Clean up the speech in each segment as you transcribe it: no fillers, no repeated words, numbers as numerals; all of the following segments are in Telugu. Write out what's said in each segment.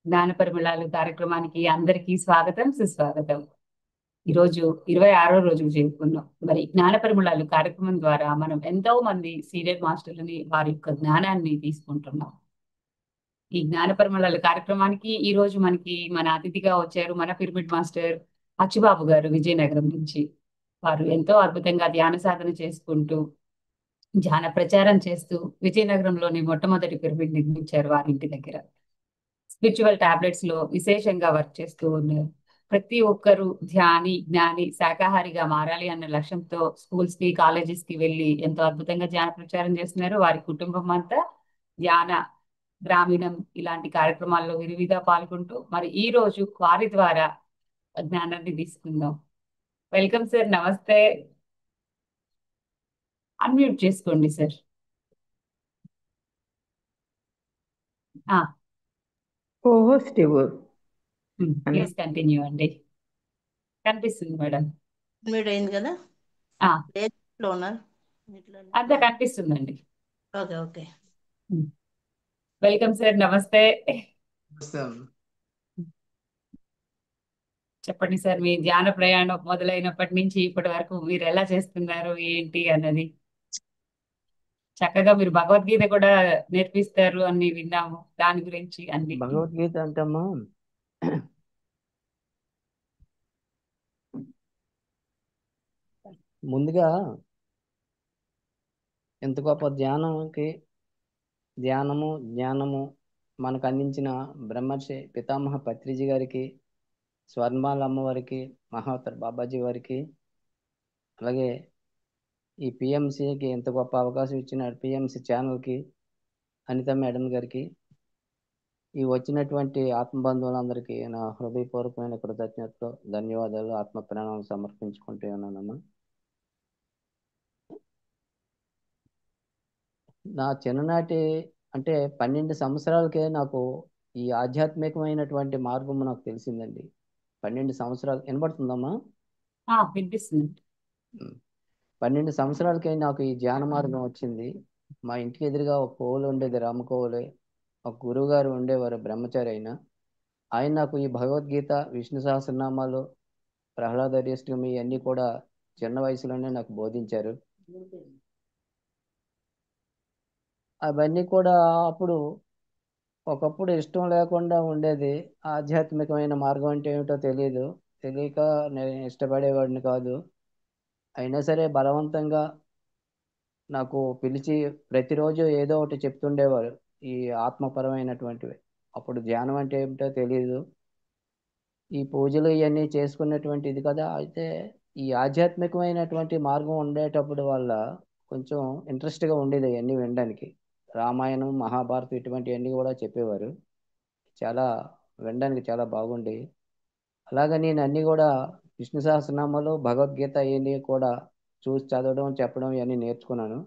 జ్ఞాన పరిమళాలు కార్యక్రమానికి అందరికీ స్వాగతం, సుస్వాగతం. ఈరోజు 26వ రోజుకు చేరుకున్నాం. మరి జ్ఞాన పరిమళాలు కార్యక్రమం ద్వారా మనం ఎంతో మంది సీనియర్ మాస్టర్లని వారి యొక్క జ్ఞానాన్ని తీసుకుంటున్నాం. ఈ జ్ఞాన పరిమళాలు కార్యక్రమానికి ఈ రోజు మన అతిథిగా వచ్చారు మన పిరమిడ్ మాస్టర్ అచ్చుబాబు గారు విజయనగరం నుంచి. వారు ఎంతో అద్భుతంగా ధ్యాన సాధన చేసుకుంటూ ధ్యాన ప్రచారం చేస్తూ విజయనగరంలోని మొట్టమొదటి పిరమిడ్ నిర్మించారు వారి ఇంటి దగ్గర. స్పిరిచువల్ టాబ్లెట్స్ లో విశేషంగా వర్క్ చేస్తూ ఉన్నారు. ప్రతి ఒక్కరూ ధ్యాని, జ్ఞాని, శాకాహారిగా మారాలి అన్న లక్ష్యంతో స్కూల్స్ కి, కాలేజెస్ కి వెళ్ళి ఎంతో అద్భుతంగా ధ్యాన ప్రచారం చేస్తున్నారు. వారి కుటుంబం అంతా ధ్యాన గ్రామీణం ఇలాంటి కార్యక్రమాల్లో విరివిగా పాల్గొంటూ మరి ఈ రోజు వారి ద్వారా జ్ఞానాన్ని తీసుకుందాం. వెల్కమ్ సార్, నమస్తే. అన్మ్యూట్ చేసుకోండి సార్. ఆ, కోహోస్టివ్ అని ప్లీజ్ కంటిన్యూ అండి. కనిపిస్తుంది మేడం. మీట్ అయింది కదా. ఆ, లో ఉన్నారు అంతా కనిపిస్తుందండి. Okay okay. వెల్కమ్ సార్, నమస్తే. చెప్పండి సార్, మీ ధ్యాన ప్రయాణం మొదలైనప్పటి నుంచి ఇప్పటి వరకు మీరు ఎలా చేస్తున్నారు ఏంటి అన్నది. చక్కగా మీరు భగవద్గీత కూడా నేర్పిస్తారు అని విన్నాము. దాని గురించి అన్ని. భగవద్గీత అంటమ్మా, ముందుగా ఎంత గొప్ప ధ్యానము జ్ఞానము మనకు అందించిన బ్రహ్మర్షి పితామహ పత్రిజీ గారికి, స్వర్ణమాల అమ్మవారికి, మహావతర్ బాబాజీ వారికి, అలాగే ఈ పిఎంసికి ఎంత గొప్ప అవకాశం ఇచ్చిన పిఎంసి ఛానల్కి, అనిత మేడం గారికి, ఈ వచ్చినటువంటి ఆత్మబంధువులందరికీ నా హృదయపూర్వకమైన కృతజ్ఞతలు, ధన్యవాదాలు, ఆత్మ ప్రణామాలు సమర్పించుకుంటూ ఉన్నానమ్మా. నా చిన్ననాటి అంటే 12 సంవత్సరాలకే నాకు ఈ ఆధ్యాత్మికమైనటువంటి మార్గం నాకు తెలిసిందండి. 12 సంవత్సరాలు వినబడుతుందమ్మా. వినిపిస్తుంది. 12 సంవత్సరాలకే నాకు ఈ ధ్యాన మార్గం వచ్చింది. మా ఇంటికి ఎదురుగా ఒక కోవులు ఉండేది, రామకోవులే. ఒక గురువు గారు ఉండేవారు, బ్రహ్మచారి అయిన ఆయన నాకు ఈ భగవద్గీత, విష్ణు సహస్రనామాలు, ప్రహ్లాదర్యష్టమి ఇవన్నీ కూడా చిన్న వయసులోనే నాకు బోధించారు. అవన్నీ కూడా అప్పుడు ఒకప్పుడు ఇష్టం లేకుండా ఉండేది. ఆధ్యాత్మికమైన మార్గం అంటే ఏమిటో తెలియక నేను ఇష్టపడేవాడిని కాదు. అయినా సరే బలవంతంగా నాకు పిలిచి ప్రతిరోజు ఏదో ఒకటి చెప్తుండేవారు, ఈ ఆత్మపరమైనటువంటివి. అప్పుడు ధ్యానం అంటే ఏమిటో తెలియదు, ఈ పూజలు ఇవన్నీ చేసుకున్నటువంటి ఇది కదా. అయితే ఈ ఆధ్యాత్మికమైనటువంటి మార్గం ఉండేటప్పుడు వల్ల కొంచెం ఇంట్రెస్ట్గా ఉండేది అవన్నీ వినడానికి. రామాయణం, మహాభారతం ఇటువంటివన్నీ కూడా చెప్పేవారు. చాలా వినడానికి చాలా బాగుండి, అలాగే నేను అన్నీ కూడా విష్ణు సహస్రనామాలు, భగవద్గీత ఇవన్నీ కూడా చూసి చదవడం, చెప్పడం ఇవన్నీ నేర్చుకున్నాను.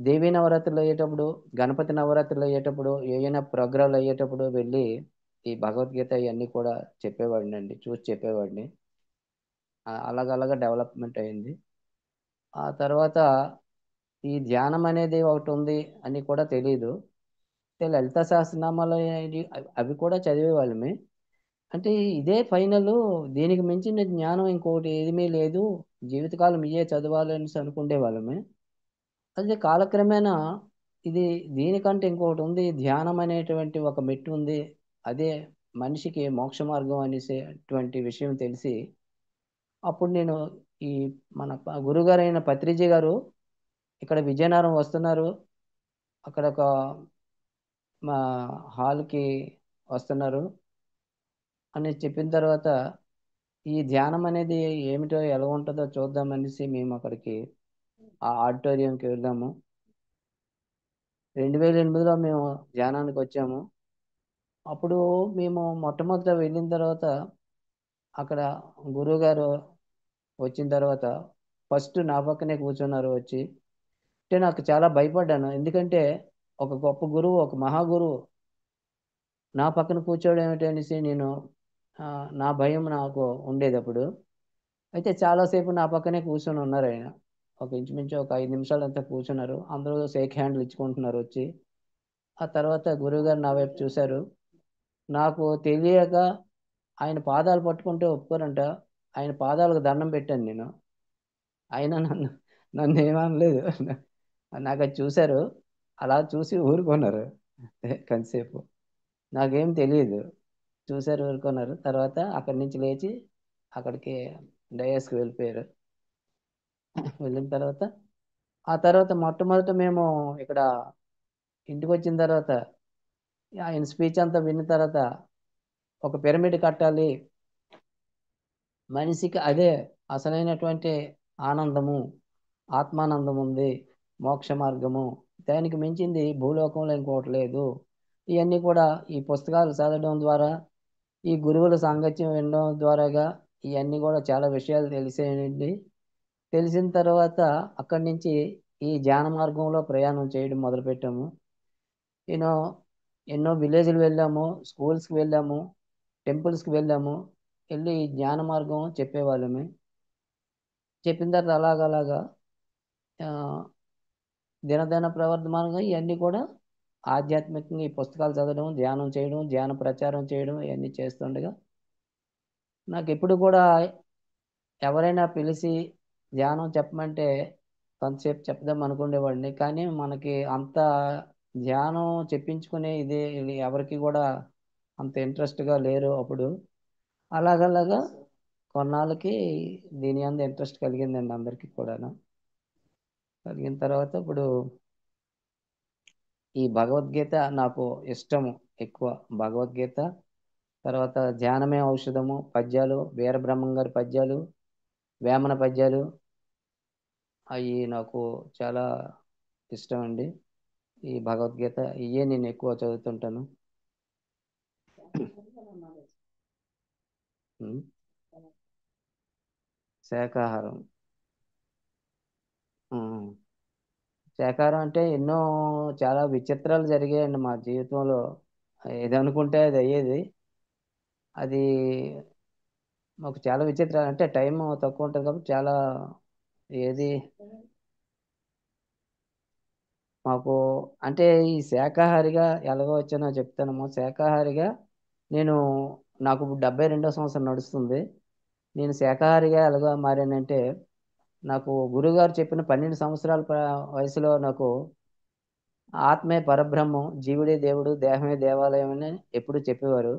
దేవీ నవరాత్రులు అయ్యేటప్పుడు, గణపతి నవరాత్రులు అయ్యేటప్పుడు, ఏమైనా ప్రోగ్రాంలు అయ్యేటప్పుడు వెళ్ళి ఈ భగవద్గీత ఇవన్నీ కూడా చెప్పేవాడిని అండి, చూసి చెప్పేవాడిని. అలాగ డెవలప్మెంట్ అయింది. ఆ తర్వాత ఈ ధ్యానం అనేది ఒకటి ఉంది అని కూడా తెలియదు. లలిత సహస్రనామాలు అవి కూడా చదివేవాళ్ళమే. అంటే ఇదే ఫైనల్, దీనికి మించిన జ్ఞానం ఇంకొకటి ఏమీ లేదు, జీవితకాలం ఇయే చదవాలని అనుకునే వాళ్ళమే. అదే కాలక్రమేణా ఇది దీనికంటే ఇంకొకటి ఉంది, ధ్యానం అనేటువంటి ఒక మెట్టు ఉంది, అదే మనిషికి మోక్ష మార్గం అనేసేటువంటి విషయం తెలిసి అప్పుడు నేను ఈ మన గురుగారు అయిన పత్రిజీ గారు ఇక్కడ విజయనగరం వస్తున్నారు, అక్కడ ఒక మా హాల్కి వస్తున్నారు అని చెప్పిన తర్వాత ఈ ధ్యానం అనేది ఏమిటో ఎలా ఉంటుందో చూద్దామనేసి మేము అక్కడికి ఆ ఆడిటోరియంకి వెళ్ళాము. 2008లో మేము ధ్యానానికి వచ్చాము. అప్పుడు మేము మొట్టమొదట వెళ్ళిన తర్వాత అక్కడ గురువుగారు వచ్చిన తర్వాత ఫస్ట్ నా పక్కనే కూర్చున్నారు వచ్చి. అంటే నాకు చాలా భయపడ్డాను, ఎందుకంటే ఒక గొప్ప గురువు, ఒక మహాగురువు నా పక్కన కూర్చోవడం ఏమిటి అనేసి నేను నా భయం నాకు ఉండేది అప్పుడు. అయితే చాలాసేపు నా పక్కనే కూర్చొని ఉన్నారు ఆయన. ఇంచుమించు ఒక 5 నిమిషాలు అంతా కూర్చున్నారు. అందరూ షేక్ హ్యాండ్లు ఇచ్చుకుంటున్నారు వచ్చి. ఆ తర్వాత గురువుగారు నా వైపు చూశారు. నాకు తెలియక ఆయన పాదాలు పట్టుకుంటే ఒప్పుకోరంట. ఆయన పాదాలకు దండం పెట్టాను నేను. ఆయన నన్ను ఏమనలేదు. నాకు అది చూశారు. అలా చూసి ఊరుకున్నారు కొంతసేపు. నాకేం తెలియదు. చూశారు, ఊరుకున్నారు. తర్వాత అక్కడి నుంచి లేచి అక్కడికి డయాస్కి వెళ్ళిపోయారు. వెళ్ళిన తర్వాత ఆ తర్వాత మొట్టమొదట మేము ఇక్కడ ఇంటికి వచ్చిన తర్వాత ఆయన స్పీచ్ అంతా విన్న తర్వాత ఒక పిరమిడ్ కట్టాలి, మనిషికి అదే అసలైనటువంటి ఆనందము, ఆత్మానందం ఉంది, మోక్ష మార్గము, దానికి మించింది భూలోకంలో ఇంకోటి లేదు. ఇవన్నీ కూడా ఈ పుస్తకాలు చదవడం ద్వారా, ఈ గురువుల సాంగత్యం వినడం ద్వారాగా ఇవన్నీ కూడా చాలా విషయాలు తెలిసేయండి. తెలిసిన తర్వాత అక్కడి నుంచి ఈ ధ్యాన మార్గంలో ప్రయాణం చేయడం మొదలుపెట్టాము. నేను ఎన్నో విలేజ్లు వెళ్ళాము, స్కూల్స్కి వెళ్ళాము, టెంపుల్స్కి వెళ్ళాము. వెళ్ళి ఈ జ్ఞాన మార్గం చెప్పేవాళ్ళమే. చెప్పిన తర్వాత అలాగలాగా ఆ, దినదిన ప్రవర్ధమానంగా ఇవన్నీ కూడా ఆధ్యాత్మికంగా ఈ పుస్తకాలు చదవడం, ధ్యానం చేయడం, ధ్యాన ప్రచారం చేయడం ఇవన్నీ చేస్తుండగా నాకు ఎప్పుడు కూడా ఎవరైనా పిలిచి ధ్యానం చెప్పమంటే కొంతసేపు చెప్దాం అనుకునేవాడిని. కానీ మనకి అంత ధ్యానం చెప్పించుకునే ఇది ఎవరికి కూడా అంత ఇంట్రెస్ట్గా లేరు అప్పుడు. అలాగలాగా కొన్నాళ్ళకి దీని అందు ఇంట్రెస్ట్ కలిగిందండి అందరికీ కూడాను. కలిగిన తర్వాత ఇప్పుడు ఈ భగవద్గీత నాకు ఇష్టము ఎక్కువ. భగవద్గీత తర్వాత ధ్యానమే ఔషధము పద్యాలు, వీరబ్రహ్మం గారి పద్యాలు, వేమన పద్యాలు అవి నాకు చాలా ఇష్టం అండి. ఈ భగవద్గీత ఇవే నేను ఎక్కువ చదువుతుంటాను. ఉమ్. శాకాహారం. ఉమ్. శాకాహారం అంటే ఎన్నో చాలా విచిత్రాలు జరిగాయండి మా జీవితంలో. ఏది అనుకుంటే అది అయ్యేది. అది మాకు చాలా విచిత్రాలు. అంటే టైం తక్కువ ఉంటుంది కాబట్టి చాలా ఏది మాకు అంటే ఈ శాకాహారిగా ఎలాగో వచ్చానో చెప్తానమ్మా. శాకాహారిగా నేను నాకు 72వ సంవత్సరం నడుస్తుంది. నేను శాకాహారిగా ఎలాగో మారానంటే నాకు గురుగారు చెప్పిన 12 సంవత్సరాల వయసులో నాకు ఆత్మే పరబ్రహ్మం, జీవుడే దేవుడు, దేహమే దేవాలయం అని ఎప్పుడు చెప్పేవారు.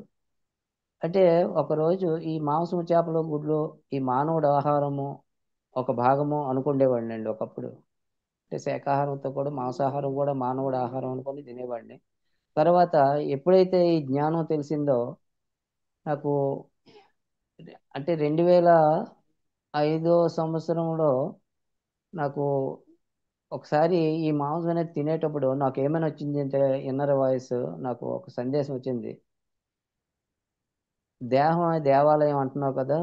అంటే ఒకరోజు ఈ మాంసం, చేపలు, గుడ్లు ఈ మానవుడు ఆహారము ఒక భాగము అనుకుండేవాడిని అండి ఒకప్పుడు. అంటే శాకాహారంతో కూడా మాంసాహారం కూడా మానవుడు ఆహారం అనుకొని తినేవాడిని. తర్వాత ఎప్పుడైతే ఈ జ్ఞానం తెలిసిందో నాకు అంటే 2005 సంవత్సరంలో నాకు ఒకసారి ఈ మాంసం అనేది తినేటప్పుడు నాకు ఏమైనా వచ్చింది అంటే ఇన్నర్ వాయిస్ నాకు ఒక సందేశం వచ్చింది. దేహం దేవాలయం అంటున్నావు కదా,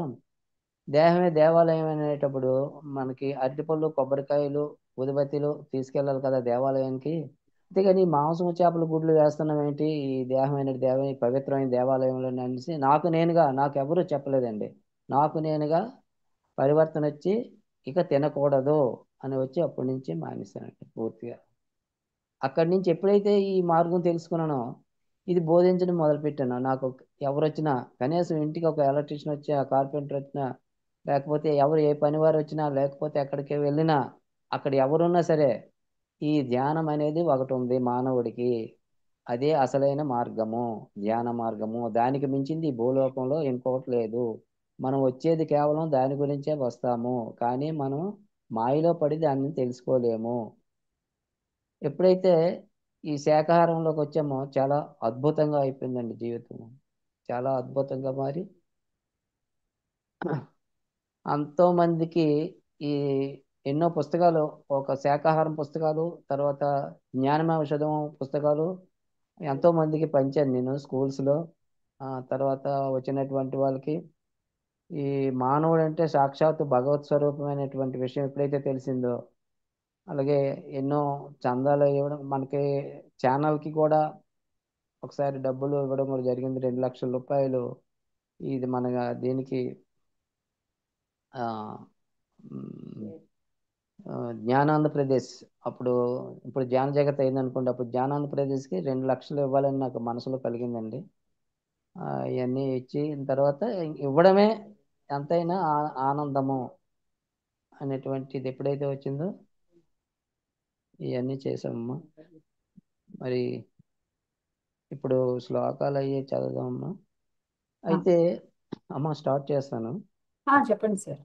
దేహమే దేవాలయం అనేటప్పుడు మనకి అరటిపళ్ళు, కొబ్బరికాయలు, ఊదిబత్తీలు తీసుకెళ్ళాలి కదా దేవాలయానికి. అంతేగాని మాంసం, చేపలు, గుడ్లు వేస్తున్నాం ఏంటి, ఈ దేహం అనేది ఈ పవిత్రమైన దేవాలయంలో అనేసి నాకు నేనుగా, నాకు ఎవరూ చెప్పలేదండి. నాకు నేనుగా పరివర్తన వచ్చి ఇక తినకూడదు అని వచ్చి అప్పటి నుంచి మానేశానండి పూర్తిగా. అక్కడి నుంచి ఎప్పుడైతే ఈ మార్గం తెలుసుకున్నానో ఇది బోధించడం మొదలుపెట్టాను. నాకు ఎవరు వచ్చినా కనీసం ఇంటికి ఒక ఎలక్ట్రీషియన్ వచ్చినా, కార్పెంటర్ వచ్చినా, లేకపోతే ఎవరు ఏ పనివారు వచ్చినా, లేకపోతే ఎక్కడికి వెళ్ళినా అక్కడ ఎవరున్నా సరే ఈ ధ్యానం అనేది ఒకటి ఉంది మానవుడికి. అదే అసలైన మార్గము, ధ్యాన మార్గము. దానికి మించింది ఈ భూలోకంలో ఇంకొకటి లేదు. మనం వచ్చేది కేవలం దాని గురించే వస్తాము, కానీ మనం మాయలో పడి దాన్ని తెలుసుకోలేము. ఎప్పుడైతే ఈ శాకాహారంలోకి వచ్చామో చాలా అద్భుతంగా అయిపోయిందండి జీవితం. చాలా అద్భుతంగా మారి ఎంతో మందికి ఈ ఎన్నో పుస్తకాలు, ఒక శాకాహారం పుస్తకాలు, తర్వాత జ్ఞానమే ఔషధం పుస్తకాలు ఎంతో మందికి పంచాను నేను స్కూల్స్లో. తర్వాత వచ్చినటువంటి వాళ్ళకి ఈ మానవుడు అంటే సాక్షాత్తు భగవత్ స్వరూపమైనటువంటి విషయం ఎప్పుడైతే తెలిసిందో, అలాగే ఎన్నో చందాలు ఇవ్వడం మనకి ఛానల్కి కూడా ఒకసారి డబ్బులు ఇవ్వడం కూడా జరిగింది. 2 లక్షల రూపాయలు. ఇది మన దీనికి ఆ, మ్, జ్ఞానాంధ్రప్రదేశ్ అప్పుడు, ఇప్పుడు జ్ఞాన జగత్ అయింది అనుకోండి, అప్పుడు జ్ఞానాంధ్రప్రదేశ్కి 2 లక్షలు ఇవ్వాలని నాకు మనసులో కలిగిందండి. ఇవన్నీ ఇచ్చిన తర్వాత ఇవ్వడమే ఎంతైనా ఆనందము అనేటువంటిది ఎప్పుడైతే వచ్చిందో ఇవన్నీ చేసామమ్మా. మరి ఇప్పుడు శ్లోకాలు అయ్యి చదువుదామమ్మా. అయితే అమ్మ స్టార్ట్ చేస్తాను. చెప్పండి సార్.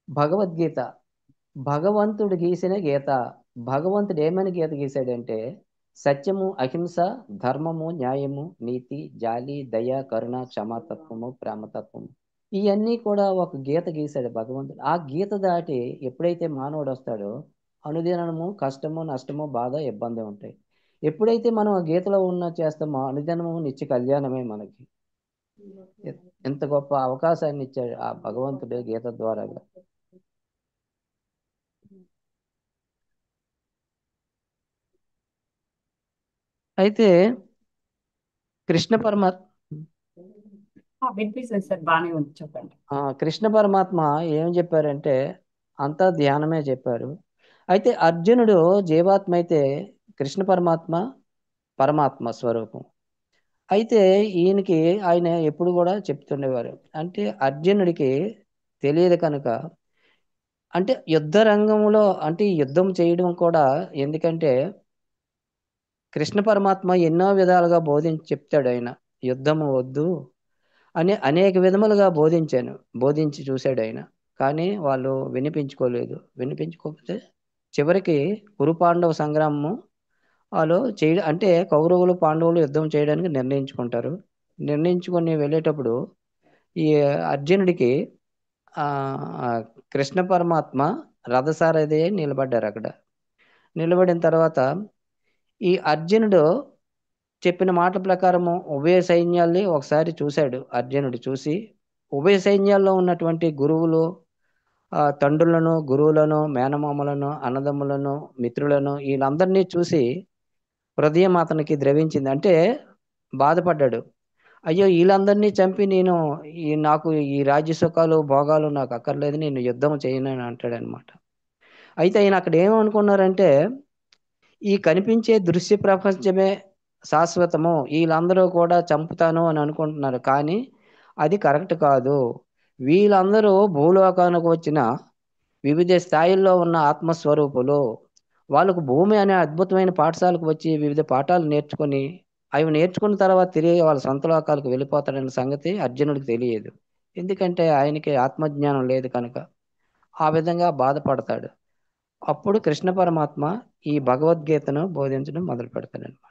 భగవద్గీత భగవంతుడు గీసిన గీత. భగవంతుడు ఏమని గీత గీశాడంటే సత్యము, అహింస, ధర్మము, న్యాయము, నీతి, జాలి, దయ, కరుణ, క్షమాతత్వము, ప్రేమతత్వము, ఇవన్నీ కూడా ఒక గీత గీశాడు భగవంతుడు. ఆ గీత దాటి ఎప్పుడైతే మానవుడు వస్తాడో అనుదినము కష్టము, నష్టము, బాధ, ఇబ్బంది ఉంటాయి. ఎప్పుడైతే మనం ఆ గీతలో ఉన్న చేస్తామో అనుదినము నిత్య కళ్యాణమే మనకి. ఎంత గొప్ప అవకాశాన్ని ఇచ్చాడు ఆ భగవంతుడు గీత ద్వారా. అయితే కృష్ణ వినిపిస్తుంది సార్, బాగానే ఉంది, చెప్పండి. కృష్ణ పరమాత్మ ఏం చెప్పారంటే అంతా ధ్యానమే చెప్పారు. అయితే అర్జునుడు జీవాత్మ అయితే కృష్ణ పరమాత్మ పరమాత్మ స్వరూపం. అయితే ఈయనకి ఆయన ఎప్పుడు కూడా చెప్తుండేవారు. అంటే అర్జునుడికి తెలియదు కనుక, అంటే యుద్ధ రంగంలో అంటే యుద్ధం చేయడం కూడా, ఎందుకంటే కృష్ణ పరమాత్మ ఎన్నో విధాలుగా బోధించి చెప్తాడు. ఆయన యుద్ధము వద్దు అని అనేక విధములుగా బోధించి చూశాడు ఆయన. కానీ వాళ్ళు వినిపించుకోకపోతే చివరికి కురుపాండవ సంగ్రామము వాళ్ళు అంటే కౌరవులు పాండవులు యుద్ధం చేయడానికి నిర్ణయించుకొని వెళ్ళేటప్పుడు ఈ అర్జునుడికి ఆ కృష్ణ పరమాత్మ రథసారథి నిలబడ్డారు. అక్కడ నిలబడిన తర్వాత ఈ అర్జునుడు చెప్పిన మాట ప్రకారము ఉభయ సైన్యాల్ని ఒకసారి చూశాడు. అర్జునుడు చూసి ఉభయ సైన్యాల్లో ఉన్నటువంటి గురువులు, తండ్రులను, గురువులను, మేనమామలను, అన్నదమ్ములను, మిత్రులను వీళ్ళందరినీ చూసి హృదయం అతనికి ద్రవించింది. అంటే బాధపడ్డాడు. అయ్యో వీళ్ళందరినీ చంపి నాకు ఈ రాజ్య సుఖాలు భోగాలు నాకు అక్కర్లేదు, నేను యుద్ధం చేయను అని అంటాడు అనమాట. అయితే ఆయన అక్కడ ఏమనుకున్నారంటే ఈ కనిపించే దృశ్య ప్రపంచమే శాశ్వతము, వీళ్ళందరూ కూడా చంపుతాను అని అనుకుంటున్నారు. కానీ అది కరెక్ట్ కాదు. వీళ్ళందరూ భూలోకానికి వచ్చిన వివిధ స్థాయిల్లో ఉన్న ఆత్మస్వరూపులు. వాళ్ళకు భూమి అనే అద్భుతమైన పాఠశాలకు వచ్చి వివిధ పాఠాలు నేర్చుకొని అవి నేర్చుకున్న తర్వాత తిరిగి వాళ్ళ సొంత లోకాలకు వెళ్ళిపోతాడన్న సంగతి అర్జునుడికి తెలియదు. ఎందుకంటే ఆయనకి ఆత్మజ్ఞానం లేదు కనుక ఆ విధంగా బాధపడతాడు. అప్పుడు కృష్ణ పరమాత్మ ఈ భగవద్గీతను బోధించడం మొదలు పెడతాడు అనమాట.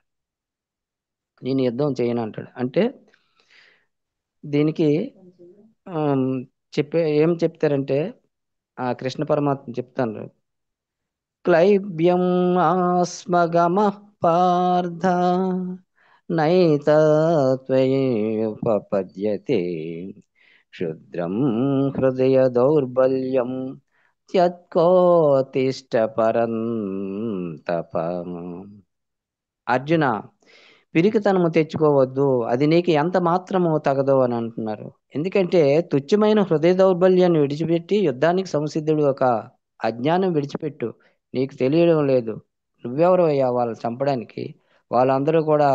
నేను యుద్ధం చేయను అంటాడు. అంటే దీనికి ఏం చెప్తారంటే ఆ కృష్ణ పరమాత్మ చెప్తాను, క్లైబ్యం ఆస్మగమ పార్థ నైతత్వయుపపద్యతే క్షుద్రం హృదయ దౌర్బల్యం త్యత్కోతిష్ట పరంతప. అర్జున, పిరికితనము తెచ్చుకోవద్దు, అది నీకు ఎంత మాత్రము తగదు అని అంటున్నారు. ఎందుకంటే తుచ్చమైన హృదయ దౌర్బల్యాన్ని విడిచిపెట్టి యుద్ధానికి సంసిద్ధుడు. ఒక అజ్ఞానం విడిచిపెట్టు, నీకు తెలియడం లేదు, నువ్వెవరు అయ్యా వాళ్ళని చంపడానికి? వాళ్ళందరూ కూడా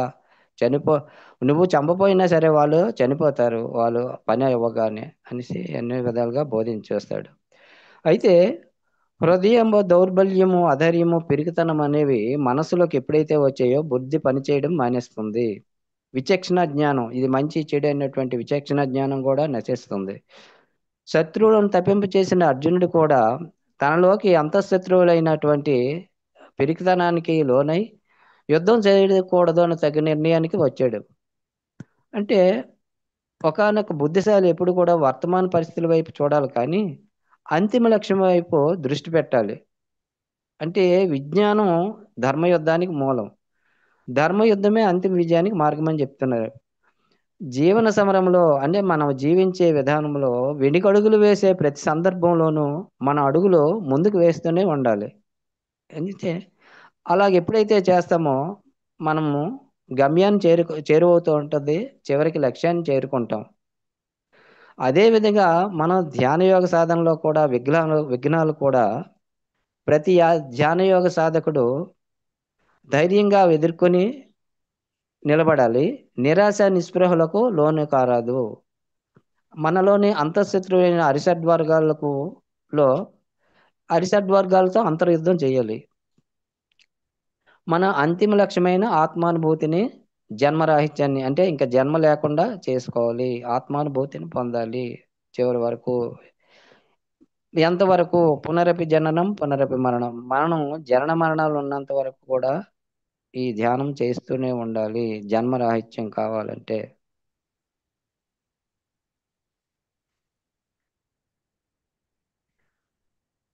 నువ్వు చంపపోయినా సరే వాళ్ళు చనిపోతారు, వాళ్ళు పని ఇవ్వగానే అనేసి ఎన్నో విధాలుగా బోధించేస్తాడు. అయితే హృదయము దౌర్బల్యము, అధైర్యము, పిరికితనం అనేవి మనసులోకి ఎప్పుడైతే వచ్చాయో బుద్ధి పనిచేయడం మానేస్తుంది. విచక్షణ జ్ఞానం, ఇది మంచి చెడు అనేటువంటి విచక్షణ జ్ఞానం కూడా నశిస్తుంది. శత్రువులను తప్పింపు చేసిన అర్జునుడు కూడా తనలోకి అంతఃశత్రువులైనటువంటి పిరికితనానికి లోనై యుద్ధం చేయకూడదు అని తగిన నిర్ణయానికి వచ్చాడు. అంటే ఒకానొక బుద్ధిశాలి ఎప్పుడు కూడా వర్తమాన పరిస్థితుల వైపు చూడాలి, కానీ అంతిమ లక్ష్యం వైపు దృష్టి పెట్టాలి. అంటే విజ్ఞానం ధర్మయుద్ధానికి మూలం, ధర్మయుద్ధమే అంతిమ విజయానికి మార్గం అని చెప్తున్నారు. జీవన సమరంలో అంటే మనం జీవించే విధానంలో వెనుకడుగులు వేసే ప్రతి సందర్భంలోనూ మన అడుగులు ముందుకు వేస్తూనే ఉండాలి. ఎందుకంటే అలాగ ఎప్పుడైతే చేస్తామో మనము గమ్యాన్ని చేరువవుతూ ఉంటుంది, చివరికి లక్ష్యాన్ని చేరుకుంటాం. అదేవిధంగా మన ధ్యానయోగ సాధనలో కూడా విఘ్నాలు కూడా ప్రతి ధ్యానయోగ సాధకుడు ధైర్యంగా ఎదుర్కొని నిలబడాలి. నిరాశ నిస్పృహలకు లోను కారాదు. మనలోని అంతఃశత్రువైన అరిషడ్వర్గాలకు లో అరిషడ్వర్గాలతో అంతర్యుద్ధం చేయాలి. మన అంతిమ లక్ష్యమైన ఆత్మానుభూతిని, జన్మరాహిత్యాన్ని అంటే ఇంకా జన్మ లేకుండా చేసుకోవాలి. ఆత్మానుభూతిని పొందాలి చివరి వరకు. ఎంతవరకు? పునరపి జననం పునరపి మరణం. మనం జనన మరణాలు ఉన్నంత వరకు కూడా ఈ ధ్యానం చేస్తూనే ఉండాలి జన్మరాహిత్యం కావాలంటే.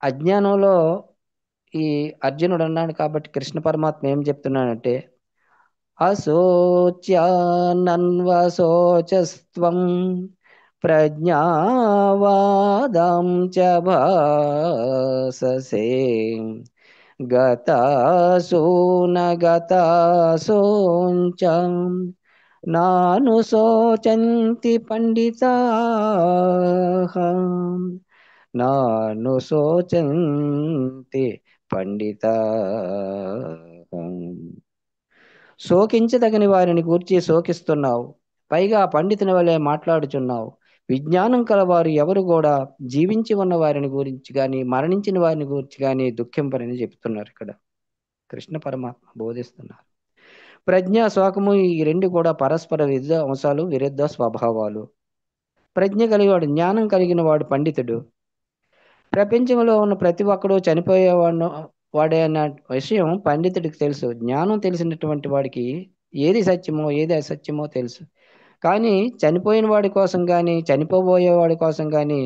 అజ్ఞానంలో ఈ అర్జునుడు అన్నాడు కాబట్టి కృష్ణ పరమాత్మ ఏం చెప్తున్నాడంటే, అశోచ్యానన్వశోచస్త్వం ప్రజ్ఞావాదం చ భాససే గతాసూన గతాసూంచ నాను శోచంతి పండితాః నాను శోచంతి పండితాః. శోకించదగని వారిని గూర్చి శోకిస్తున్నావు, పైగా పండితుని వలె మాట్లాడుచున్నావు. విజ్ఞానం కలవారు ఎవరు కూడా జీవించి ఉన్న వారిని గురించి కానీ మరణించిన వారిని గురించి కానీ దుఃఖింపరని చెప్తున్నారు ఇక్కడ కృష్ణ పరమాత్మ బోధిస్తున్నారు. ప్రజ్ఞ, శోకము ఈ రెండు కూడా పరస్పర విరుద్ధ అంశాలు, విరుద్ధ స్వభావాలు. ప్రజ్ఞ కలిగినవాడు, జ్ఞానం కలిగిన వాడు పండితుడు. ప్రపంచంలో ఉన్న ప్రతి ఒక్కడు చనిపోయేవాడు వాడే అన్న విషయం పండితుడికి తెలుసు. జ్ఞానం తెలిసినటువంటి వాడికి ఏది సత్యమో ఏది అసత్యమో తెలుసు. కానీ చనిపోయిన వాడి కోసం కానీ చనిపోబోయే వాడి కోసం కానీ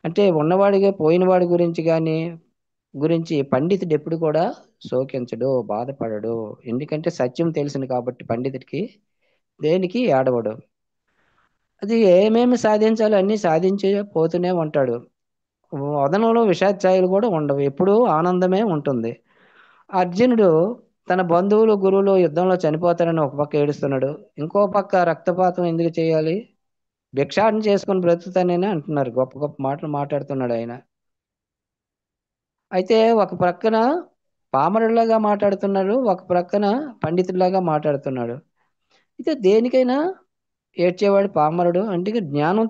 అంటే ఉన్నవాడిగా పోయిన వాడి గురించి పండితుడు ఎప్పుడు కూడా శోకించడు, బాధపడడు. ఎందుకంటే సత్యం తెలిసింది కాబట్టి పండితుడికి దేనికి ఏడవడు. అది ఏమేమి సాధించాలో అన్నీ సాధించి పోతూనే ఉంటాడు. వదనంలో విషాధ్యాయులు కూడా ఉండవు, ఎప్పుడూ ఆనందమే ఉంటుంది. అర్జునుడు తన బంధువులు గురువులు యుద్ధంలో చనిపోతారని ఒక పక్క ఏడుస్తున్నాడు, ఇంకో పక్క రక్తపాతం ఎందుకు చేయాలి, భిక్షాటన చేసుకుని బ్రతుకుతానని అంటున్నారు. గొప్ప గొప్ప మాటలు మాట్లాడుతున్నాడు ఆయన. అయితే ఒక ప్రక్కన పామరుడిలాగా మాట్లాడుతున్నాడు, ఒక ప్రక్కన పండితుడిలాగా మాట్లాడుతున్నాడు. అయితే దేనికైనా ఏడ్చేవాడు పామరుడు. అంటే జ్ఞానం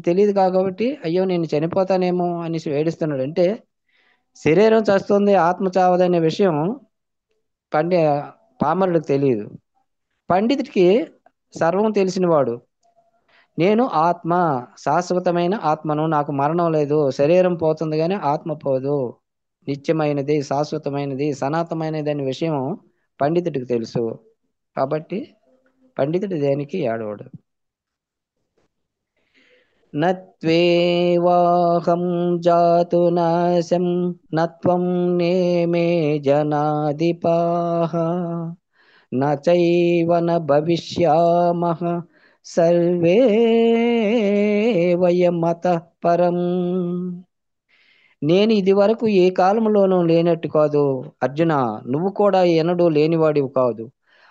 తెలియదు కాబట్టి అయ్యో నేను చనిపోతానేమో అనేసి ఏడుస్తున్నాడు. అంటే శరీరం చస్తుంది, ఆత్మ చావదనే విషయం పండి పామరుడికి తెలియదు. పండితుడికి సర్వం తెలిసినవాడు. నేను ఆత్మ, శాశ్వతమైన ఆత్మను, నాకు మరణం లేదు, శరీరం పోతుంది కానీ ఆత్మ పోదు, నిత్యమైనది, శాశ్వతమైనది, సనాతనమైనది అనే విషయం పండితుడికి తెలుసు. కాబట్టి పండితుడు దేనికి ఏడవడు. నత్వేవాహం జాతు నాశం నత్వం నేమే జనాధిపాః నచైవ న భవిష్యామః సర్వే వయమతః పరం. నేను ఇది వరకు ఏ కాలంలోనూ లేనట్టు కాదు అర్జున, నువ్వు కూడా ఎన్నడూ లేనివాడివి కాదు.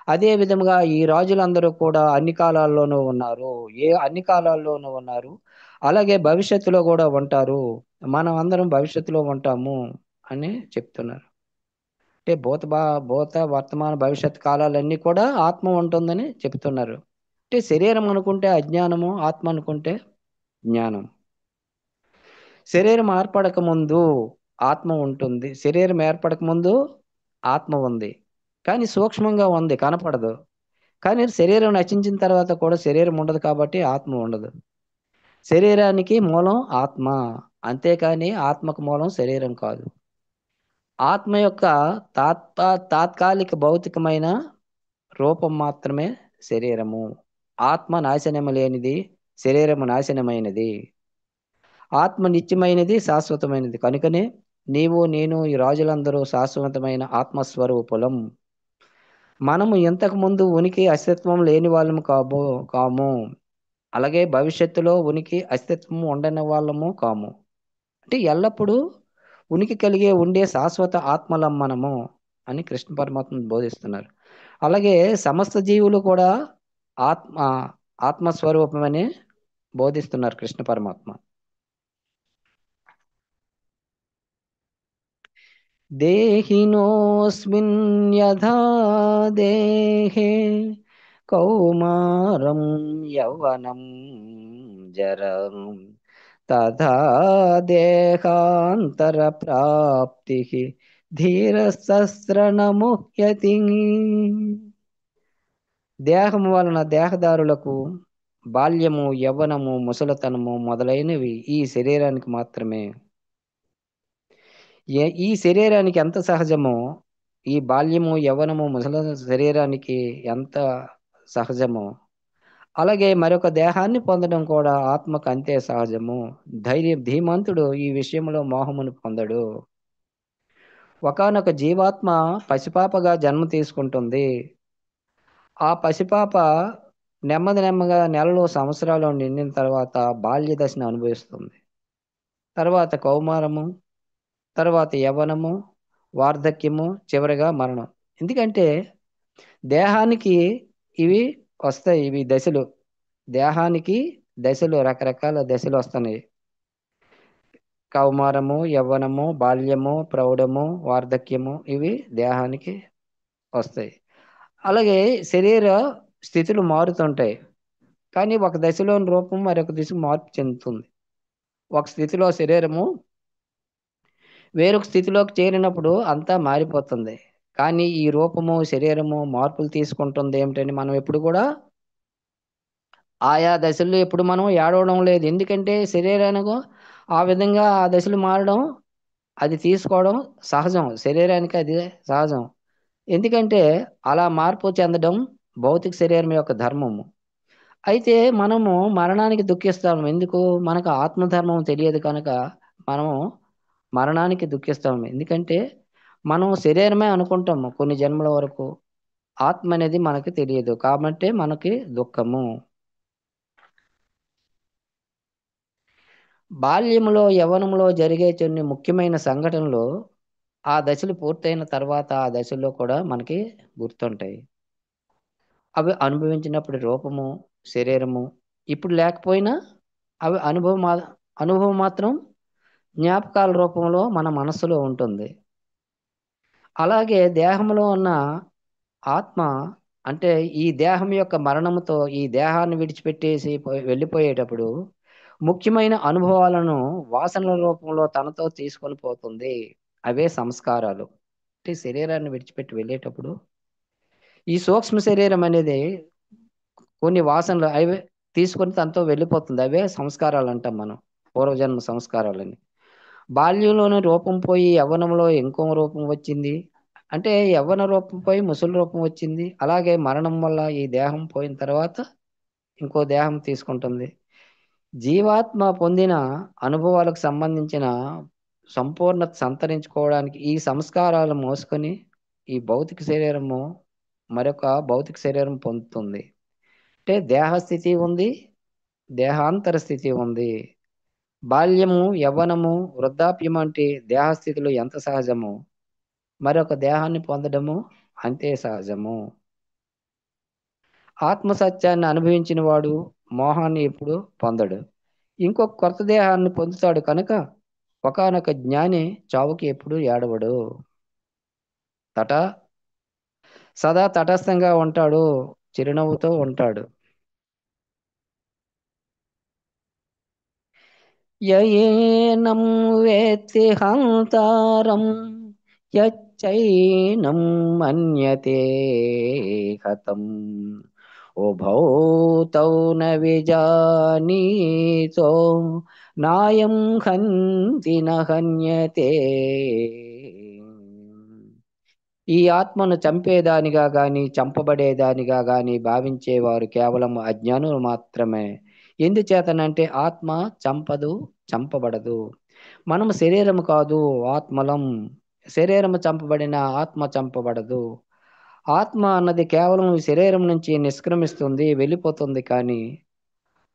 అదే విధముగా ఈ రాజులందరూ కూడా అన్ని కాలాల్లోనూ ఉన్నారు, అన్ని కాలాల్లోనూ ఉన్నారు, అలాగే భవిష్యత్తులో కూడా ఉంటారు. మనం అందరం భవిష్యత్తులో ఉంటాము అని చెప్తున్నారు. అంటే భూత వర్తమాన భవిష్యత్ కాలాలన్నీ కూడా ఆత్మ ఉంటుందని చెప్తున్నారు. అంటే శరీరం అనుకుంటే అజ్ఞానము, ఆత్మ అనుకుంటే జ్ఞానం. శరీరం ఏర్పడక ముందు ఆత్మ ఉంటుంది, శరీరం ఏర్పడక ముందు ఆత్మ ఉంది, కానీ సూక్ష్మంగా ఉంది, కనపడదు. కానీ శరీరం నశించిన తర్వాత కూడా శరీరం ఉండదు కాబట్టి ఆత్మ ఉండదు. శరీరానికి మూలం ఆత్మ, అంతేకాని ఆత్మకు మూలం శరీరం కాదు. ఆత్మ యొక్క తాత్కాలిక భౌతికమైన రూపం మాత్రమే శరీరము. ఆత్మ నాశనము లేనిది, శరీరము నాశనమైనది. ఆత్మ నిత్యమైనది, శాశ్వతమైనది. కనుకనే నీవు నేను ఈ రాజులందరూ శాశ్వతమైన ఆత్మస్వరూపులం. మనము ఇంతకు ముందు ఉనికి అస్తిత్వం లేని వాళ్ళము కాము, అలాగే భవిష్యత్తులో ఉనికి అస్తిత్వం ఉండని వాళ్ళము కాము. అంటే ఎల్లప్పుడూ ఉనికి కలిగే ఉండే శాశ్వత ఆత్మలం మనము అని కృష్ణ పరమాత్మ బోధిస్తున్నారు. అలాగే సమస్త జీవులు కూడా ఆత్మస్వరూపమని బోధిస్తున్నారు కృష్ణ పరమాత్మ. దేహినోస్మిన్ యథా దేహే కౌమారం యౌవనం జరం తథా దేహాంతర ప్రాప్తి ధీరసస్రణముహ్యతి. దేహము వలన దేహదారులకు బాల్యము, యవ్వనము, ముసలతనము మొదలైనవి ఈ శరీరానికి మాత్రమే. ఈ శరీరానికి ఎంత సహజమో, ఈ బాల్యము, యవ్వనము, ముసలి శరీరానికి ఎంత సహజమో, అలాగే మరొక దేహాన్ని పొందడం కూడా ఆత్మకు అంతే సహజము. ధీమంతుడు ఈ విషయంలో మోహమును పొందడు. ఒకానొక జీవాత్మ పసిపాపగా జన్మ తీసుకుంటుంది. ఆ పసిపాప నెమ్మదిగా నెలలు, సంవత్సరాలు నిండిన తర్వాత బాల్య దశను అనుభవిస్తుంది. తర్వాత కౌమారము, తర్వాత యవ్వనము, వార్ధక్యము, చివరిగా మరణం. ఎందుకంటే దేహానికి ఇవి వస్తాయి, ఇవి దశలు. దేహానికి దశలు, రకరకాల దశలు వస్తున్నాయి. కౌమారము, యవ్వనము, బాల్యము, ప్రౌఢము, వార్ధక్యము, ఇవి దేహానికి వస్తాయి. అలాగే శరీర స్థితులు మారుతుంటాయి. కానీ ఒక దశలోని రూపం మరొక దిశకు మార్పు చెందుతుంది. ఒక స్థితిలో శరీరము వేరొక స్థితిలోకి చేరినప్పుడు అంతా మారిపోతుంది. కానీ ఈ రూపము, శరీరము మార్పులు తీసుకుంటుంది ఏమిటని మనం ఎప్పుడు కూడా ఆయా దశల్లో ఎప్పుడు మనం ఏడవడం లేదు. ఎందుకంటే శరీరానికి ఆ విధంగా ఆ దశలు మారడం, అది తీసుకోవడం సహజం. శరీరానికి అది సహజం. ఎందుకంటే అలా మార్పు చెందడం భౌతిక శరీరం యొక్క ధర్మము. అయితే మనము మరణానికి దుఃఖిస్తాము. ఎందుకు? మనకు ఆత్మధర్మం తెలియదు కనుక మనము మరణానికి దుఃఖిస్తాము. ఎందుకంటే మనం శరీరమే అనుకుంటాము కొన్ని జన్మల వరకు. ఆత్మ అనేది మనకి తెలియదు కాబట్టి మనకి దుఃఖము. బాల్యములో, యవ్వనంలో జరిగే కొన్ని ముఖ్యమైన సంఘటనలు ఆ దశలు పూర్తయిన తర్వాత ఆ దశల్లో కూడా మనకి గుర్తుంటాయి. అవి అనుభవించినప్పుడు రూపము, శరీరము ఇప్పుడు లేకపోయినా అవి అనుభవం మాత్రం జ్ఞాపకాల రూపంలో మన మనస్సులో ఉంటుంది. అలాగే దేహంలో ఉన్న ఆత్మ, అంటే ఈ దేహం యొక్క మరణంతో ఈ దేహాన్ని విడిచిపెట్టేసి వెళ్ళిపోయేటప్పుడు ముఖ్యమైన అనుభవాలను వాసనల రూపంలో తనతో తీసుకొని పోతుంది. అవే సంస్కారాలు. అంటే శరీరాన్ని విడిచిపెట్టి వెళ్ళేటప్పుడు ఈ సూక్ష్మ శరీరం అనేది కొన్ని వాసనలు అవి తీసుకొని తనతో వెళ్ళిపోతుంది. అవే సంస్కారాలు అంటాం మనం, పూర్వజన్మ సంస్కారాలని. బాల్యంలోని రూపం పోయి యవ్వనంలో ఇంకో రూపం వచ్చింది. అంటే యవ్వన రూపం పోయి ముసలి రూపం వచ్చింది. అలాగే మరణం వల్ల ఈ దేహం పోయిన తర్వాత ఇంకో దేహం తీసుకుంటుంది. జీవాత్మ పొందిన అనుభవాలకు సంబంధించిన సంపూర్ణత సంతరించుకోవడానికి ఈ సంస్కారాలు మోసుకొని ఈ భౌతిక శరీరము మరొక భౌతిక శరీరం పొందుతుంది. అంటే దేహస్థితి ఉంది, దేహాంతర స్థితి ఉంది. బాల్యము, యవ్వనము, వృద్ధాప్యం అంటే దేహస్థితులు ఎంత సహజము, మరొక దేహాన్ని పొందడము అంతే సహజము. ఆత్మ సత్యాన్ని అనుభవించిన వాడు మోహాన్ని ఎప్పుడు పొందడు. ఇంకొక కొత్త దేహాన్ని పొందుతాడు కనుక ఒకానొక జ్ఞాని చావుకి ఎప్పుడు ఏడవడు. తట సదా తటస్థంగా ఉంటాడు, చిరునవ్వుతో ఉంటాడు. యయేనం వేత్తి హంతారం యచ్చైనం మన్యతే హతం ఉభౌ తౌ న విజానీతో నాయం హంతి న హన్యతే. ఈ ఆత్మను చంపేదానిగా గాని చంపబడేదానిగా గాని భావించేవారు కేవలం అజ్ఞానులు మాత్రమే. ఎందుచేతనంటే ఆత్మ చంపదు, చంపబడదు. మనము శరీరము కాదు, ఆత్మలం. శరీరము చంపబడిన ఆత్మ చంపబడదు. ఆత్మ అన్నది కేవలం ఈ శరీరం నుంచి నిష్క్రమిస్తుంది, వెళ్ళిపోతుంది. కానీ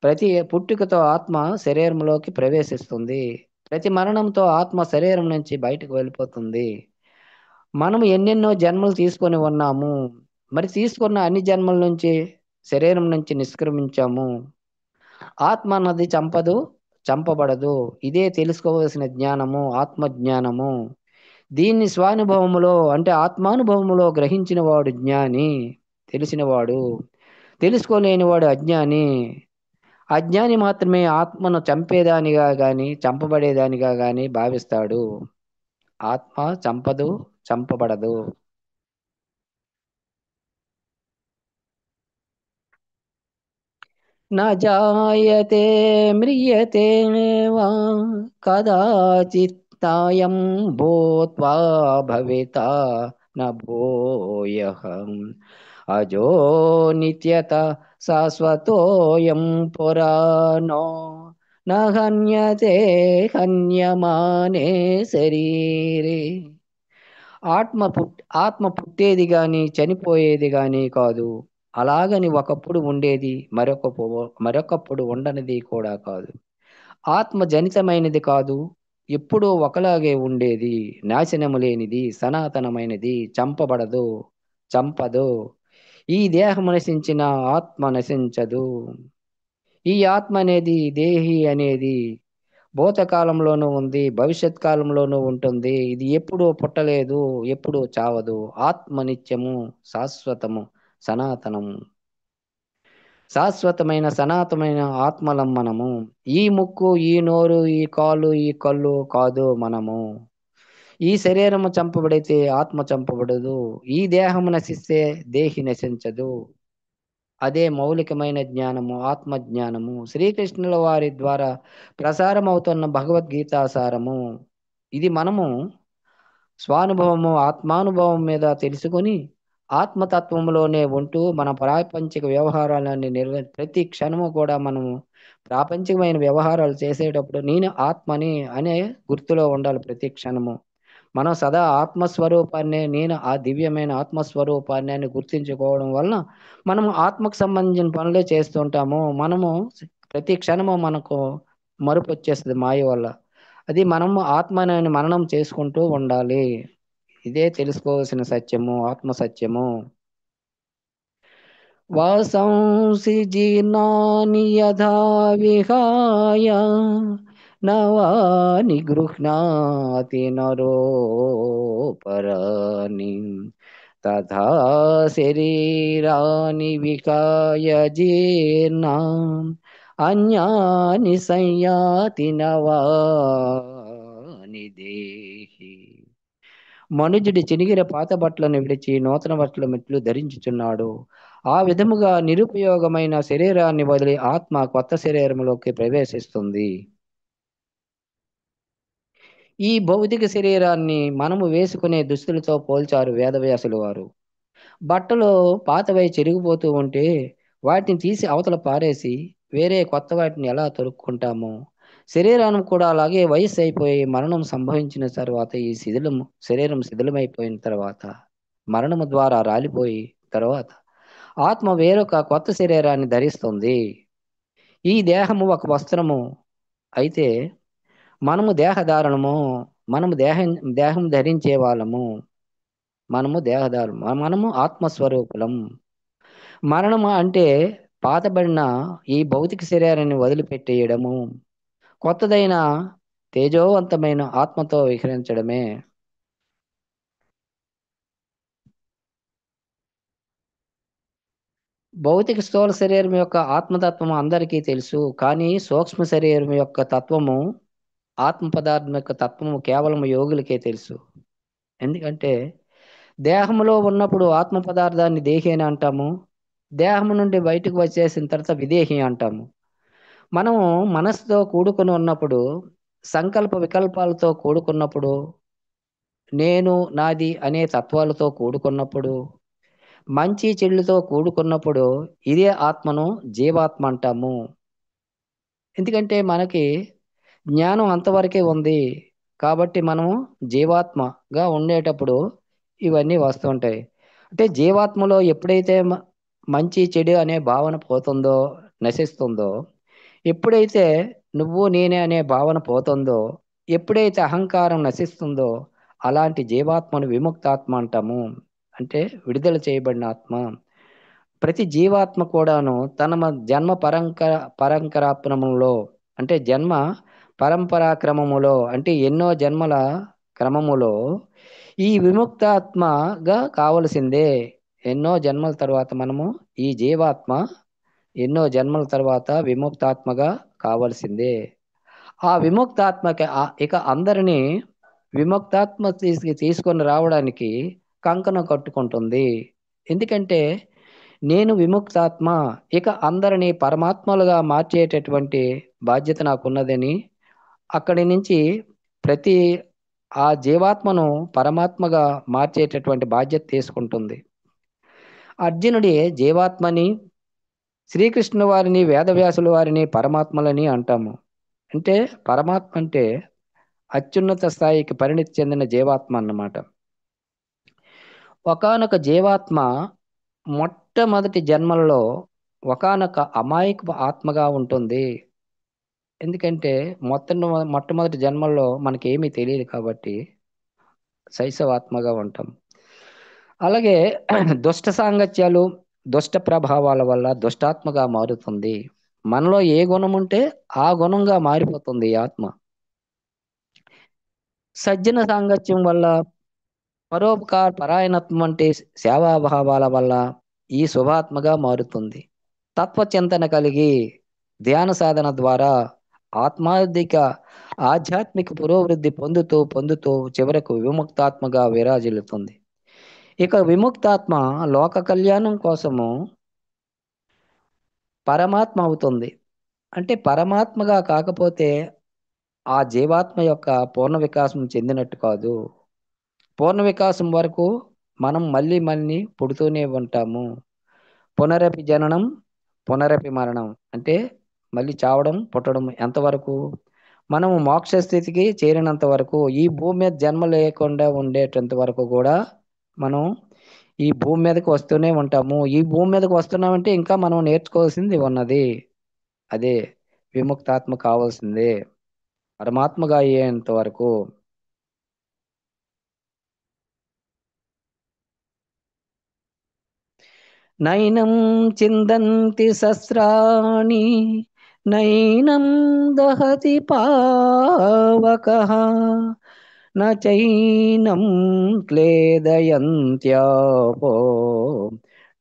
ప్రతి పుట్టుకతో ఆత్మ శరీరంలోకి ప్రవేశిస్తుంది. ప్రతి మరణంతో ఆత్మ శరీరం నుంచి బయటకు వెళ్ళిపోతుంది. మనం ఎన్నెన్నో జన్మలు తీసుకొని ఉన్నాము. మరి తీసుకున్న అన్ని జన్మల నుంచి శరీరం నుంచి నిష్క్రమించాము. ఆత్మ అన్నది చంపదు, చంపబడదు. ఇదే తెలుసుకోవలసిన జ్ఞానము, ఆత్మ జ్ఞానము. దీన్ని స్వానుభవములో అంటే ఆత్మానుభవములో గ్రహించిన వాడు జ్ఞాని, తెలిసినవాడు. తెలుసుకోలేనివాడు అజ్ఞాని. అజ్ఞాని మాత్రమే ఆత్మను చంపేదానిగా గాని చంపబడేదానిగా గాని భావిస్తాడు. ఆత్మ చంపదు, చంపబడదు. न जायते म्रियते वा कदाचित्तायं भूत्वा भविता न भूयः अजो नित्यता शाश्वतोऽयं पुराणो न हन्यते हन्यमाने शरीरे. ఆత్మ పుట్టేది గాని చనిపోయేది గాని కాదు. అలాగని ఒకప్పుడు ఉండేది మరొకప్పుడు ఉండనిది కూడా కాదు. ఆత్మ జనితమైనది కాదు, ఎప్పుడూ ఒకలాగే ఉండేది, నాశనము లేనిది, సనాతనమైనది, చంపబడదు, చంపదు. ఈ దేహము నశించిన ఆత్మ నశించదు. ఈ ఆత్మ అనేది, దేహి అనేది భూతకాలంలోనూ ఉంది, భవిష్యత్ కాలంలోనూ ఉంటుంది. ఇది ఎప్పుడూ పుట్టలేదు, ఎప్పుడూ చావదు. ఆత్మ నిత్యము, శాశ్వతము, సనాతనము. శాశ్వతమైన సనాతనమైన ఆత్మలం మనము. ఈ ముక్కు, ఈ నోరు, ఈ కాలు, ఈ కళ్ళు కాదు మనము. ఈ శరీరము చంపబడితే ఆత్మ చంపబడదు. ఈ దేహము నశిస్తే దేహి నశించదు. అదే మౌలికమైన జ్ఞానము, ఆత్మ జ్ఞానము. శ్రీకృష్ణుల వారి ద్వారా ప్రసారం అవుతున్న భగవద్గీతా సారము ఇది. మనము స్వానుభవము, ఆత్మానుభవం మీద తెలుసుకొని ఆత్మతత్వంలోనే ఉంటూ మన ప్రాపంచిక వ్యవహారాలన్నీ ప్రతి క్షణము కూడా మనము ప్రాపంచికమైన వ్యవహారాలు చేసేటప్పుడు నేను ఆత్మని అనే గుర్తులో ఉండాలి ప్రతి క్షణము. మనం సదా ఆత్మస్వరూపాన్ని, నేను ఆ దివ్యమైన ఆత్మస్వరూపాన్ని అని గుర్తించుకోవడం వలన మనము ఆత్మకు సంబంధించిన పనులే చేస్తుంటాము. మనము ప్రతి క్షణము మనకు మరుపు వచ్చేస్తుంది మాయ వల్ల. అది మనము ఆత్మని మననం చేసుకుంటూ ఉండాలి. ఇదే తెలుసుకోవాల్సిన సత్యము, ఆత్మ సత్యము. వాసాంసి జీర్ణాని యథా విహాయ నవాని గృహ్ణాతి నరోపరాణి తథా శరీరాని వికాయ జీర్ణాం అన్యాని సంయాతి నవాని దేహి. మనుజుడి చినిగిన పాత బట్టలను విడిచి నూతన బట్టల మెట్లు ధరించుచున్నాడు. ఆ విధముగా నిరుపయోగమైన శరీరాన్ని వదిలి ఆత్మ కొత్త శరీరంలోకి ప్రవేశిస్తుంది. ఈ భౌతిక శరీరాన్ని మనము వేసుకునే దుస్తులతో పోల్చారు వేదవ్యాసులు వారు. బట్టలు పాతవై చెరిగిపోతూ ఉంటే వాటిని తీసి అవతల పారేసి వేరే కొత్త వాటిని ఎలా తొడుక్కుంటామో, శరీరానికి కూడా అలాగే వయస్సు అయిపోయి మరణం సంభవించిన తర్వాత ఈ శరీరం శిథిలమైపోయిన తర్వాత, మరణము ద్వారా రాలిపోయి తర్వాత ఆత్మ వేరొక కొత్త శరీరాన్ని ధరిస్తుంది. ఈ దేహము ఒక వస్త్రము అయితే మనము దేహధారణము, మనము దేహం ధరించే వాళ్ళము, మనము దేహధారము, మనము ఆత్మస్వరూపులం. మరణము అంటే పాతబడిన ఈ భౌతిక శరీరాన్ని వదిలిపెట్టేయడము, కొత్తదైన తేజోవంతమైన ఆత్మతో విహరించడమే. భౌతిక స్థూల శరీరం యొక్క ఆత్మతత్వము అందరికీ తెలుసు. కానీ సూక్ష్మ శరీరం యొక్క తత్వము, ఆత్మ పదార్థం యొక్క తత్వము కేవలం యోగులకే తెలుసు. ఎందుకంటే దేహములో ఉన్నప్పుడు ఆత్మ పదార్థాన్ని దేహి అని అంటాము, దేహము నుండి బయటకు వచ్చేసిన తర్వాత విదేహి అంటాము. మనము మనసుతో కూడుకుని ఉన్నప్పుడు, సంకల్ప వికల్పాలతో కూడుకున్నప్పుడు, నేను నాది అనే తత్వాలతో కూడుకున్నప్పుడు, మంచి చెడులతో కూడుకున్నప్పుడు ఇదే ఆత్మను జీవాత్మ అంటాము. ఎందుకంటే మనకి జ్ఞానం అంతవరకే ఉంది కాబట్టి మనము జీవాత్మగా ఉండేటప్పుడు ఇవన్నీ వస్తుంటాయి. అంటే జీవాత్మలో ఎప్పుడైతే మంచి చెడు అనే భావన పోతుందో, నశిస్తుందో, ఎప్పుడైతే నువ్వు నేనే అనే భావన పోతుందో, ఎప్పుడైతే అహంకారం నశిస్తుందో అలాంటి జీవాత్మను విముక్తాత్మ అంటాము. అంటే విడుదల చేయబడిన ఆత్మ. ప్రతి జీవాత్మ కూడాను తన జన్మ పరంపరాక్రమంలో, అంటే జన్మ పరంపరాక్రమములో, అంటే ఎన్నో జన్మల క్రమములో ఈ విముక్తాత్మగా కావలసిందే. ఎన్నో జన్మల తర్వాత మనము ఈ జీవాత్మ ఎన్నో జన్మల తర్వాత విముక్తాత్మగా కావలసిందే. ఆ విముక్తాత్మక ఇక అందరినీ విముక్తాత్మ తీసుకొని రావడానికి కంకణం కట్టుకుంటుంది. ఎందుకంటే నేను విముక్తాత్మ, ఇక అందరినీ పరమాత్మలుగా మార్చేటటువంటి బాధ్యత నాకున్నదని అక్కడి నుంచి ప్రతి ఆ జీవాత్మను పరమాత్మగా మార్చేటటువంటి బాధ్యత తీసుకుంటుంది. అర్జునుడి జీవాత్మని, శ్రీకృష్ణుల వారిని, వేదవ్యాసుల వారిని పరమాత్మలని అంటాము. అంటే పరమాత్మ అంటే అత్యున్నత స్థాయికి పరిణితి చెందిన జీవాత్మ అన్నమాట. ఒకానొక జీవాత్మ మొట్టమొదటి జన్మల్లో ఒకానొక అమాయక ఆత్మగా ఉంటుంది. ఎందుకంటే మొట్టమొదటి జన్మల్లో మనకి ఏమీ తెలియదు కాబట్టి శైశవాత్మగా ఉంటాం. అలాగే దుష్ట సాంగత్యాలు, దుష్ట ప్రభావాల వల్ల దుష్టాత్మగా మారుతుంది. మనలో ఏ గుణం ఉంటే ఆ గుణంగా మారిపోతుంది ఈ ఆత్మ. సజ్జన సాంగత్యం వల్ల, పరోపకార పరాయణత్వం అంటే సేవాభావాల వల్ల ఈ శుభాత్మగా మారుతుంది. తత్వచింతన కలిగి ధ్యాన సాధన ద్వారా ఆత్మాధిక ఆధ్యాత్మిక పురోవృద్ధి పొందుతూ పొందుతూ చివరకు విముక్తాత్మగా విరాజిల్లుతుంది. ఇక విముక్తాత్మ లోక కళ్యాణం కోసము పరమాత్మ అవుతుంది. అంటే పరమాత్మగా కాకపోతే ఆ జీవాత్మ యొక్క పూర్ణ వికాసం చెందినట్టు కాదు. పూర్ణ వికాసం వరకు మనం మళ్ళీ మళ్ళీ పుడుతూనే ఉంటాము. పునరపి జననం పునరపి మరణం అంటే మళ్ళీ చావడం పుట్టడం ఎంతవరకు? మనము మోక్ష స్థితికి చేరినంత వరకు, ఈ భూమి మీద జన్మ లేకుండా ఉండేటంత వరకు కూడా మనం ఈ భూమి మీదకి వస్తూనే ఉంటాము. ఈ భూమి మీదకి వస్తున్నామంటే ఇంకా మనం నేర్చుకోవాల్సింది ఉన్నది. అదే విముక్తాత్మ కావాల్సిందే, పరమాత్మగా అయ్యేంత వరకు. నైనం చిందంతి శస్త్రాణి, నైనం దహతి పావకః, న చైనం క్లేదయంత్యాపో,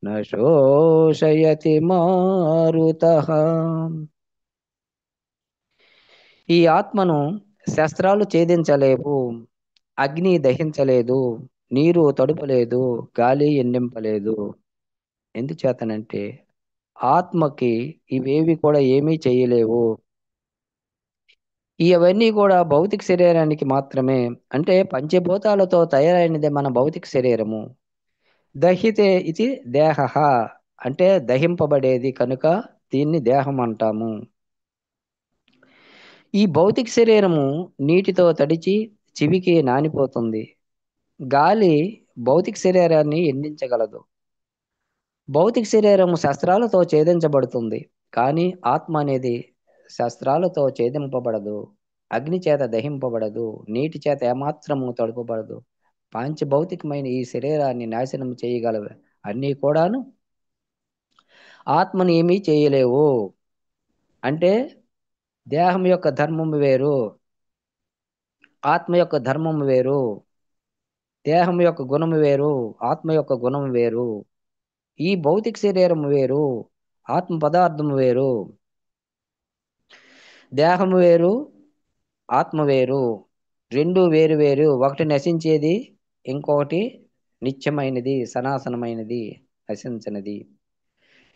న శోషయతి మారుతః. ఈ ఆత్మను శస్త్రాలు ఛేదించలేవు, అగ్ని దహించలేదు, నీరు తడుపలేదు, గాలి ఎండింపలేదు. ఎందుచేతనంటే ఆత్మకి ఇవేవి కూడా ఏమీ చేయలేవు. ఇవన్నీ కూడా భౌతిక శరీరానికి మాత్రమే. అంటే పంచభూతాలతో తయారైనదే మన భౌతిక శరీరము. దహితే ఇది దేహ, అంటే దహింపబడేది కనుక దీన్ని దేహం అంటాము. ఈ భౌతిక శరీరము నీటితో తడిచి చివికి నానిపోతుంది. గాలి భౌతిక శరీరాన్ని ఎండించగలదు. భౌతిక శరీరము శస్త్రాలతో ఛేదించబడుతుంది, కానీ ఆత్మ అనేది శస్త్రాలతో ఛేదింపబడదు, అగ్ని చేత దహింపబడదు, నీటి చేత ఏమాత్రము తడుపబడదు. పాంచభౌతికమైన ఈ శరీరాన్ని నాశనం చేయగలవు అన్నీ కూడాను ఆత్మని ఏమీ చేయలేవు. అంటే దేహం యొక్క ధర్మము వేరు, ఆత్మ యొక్క ధర్మము వేరు. దేహం యొక్క గుణము వేరు, ఆత్మ యొక్క గుణం వేరు. ఈ భౌతిక శరీరం వేరు, ఆత్మ పదార్థం వేరు. దేహము వేరు, ఆత్మ వేరు. రెండు వేరు వేరు. ఒకటి నశించేది, ఇంకొకటి నిత్యమైనది, సనాతనమైనది, నశించనిది.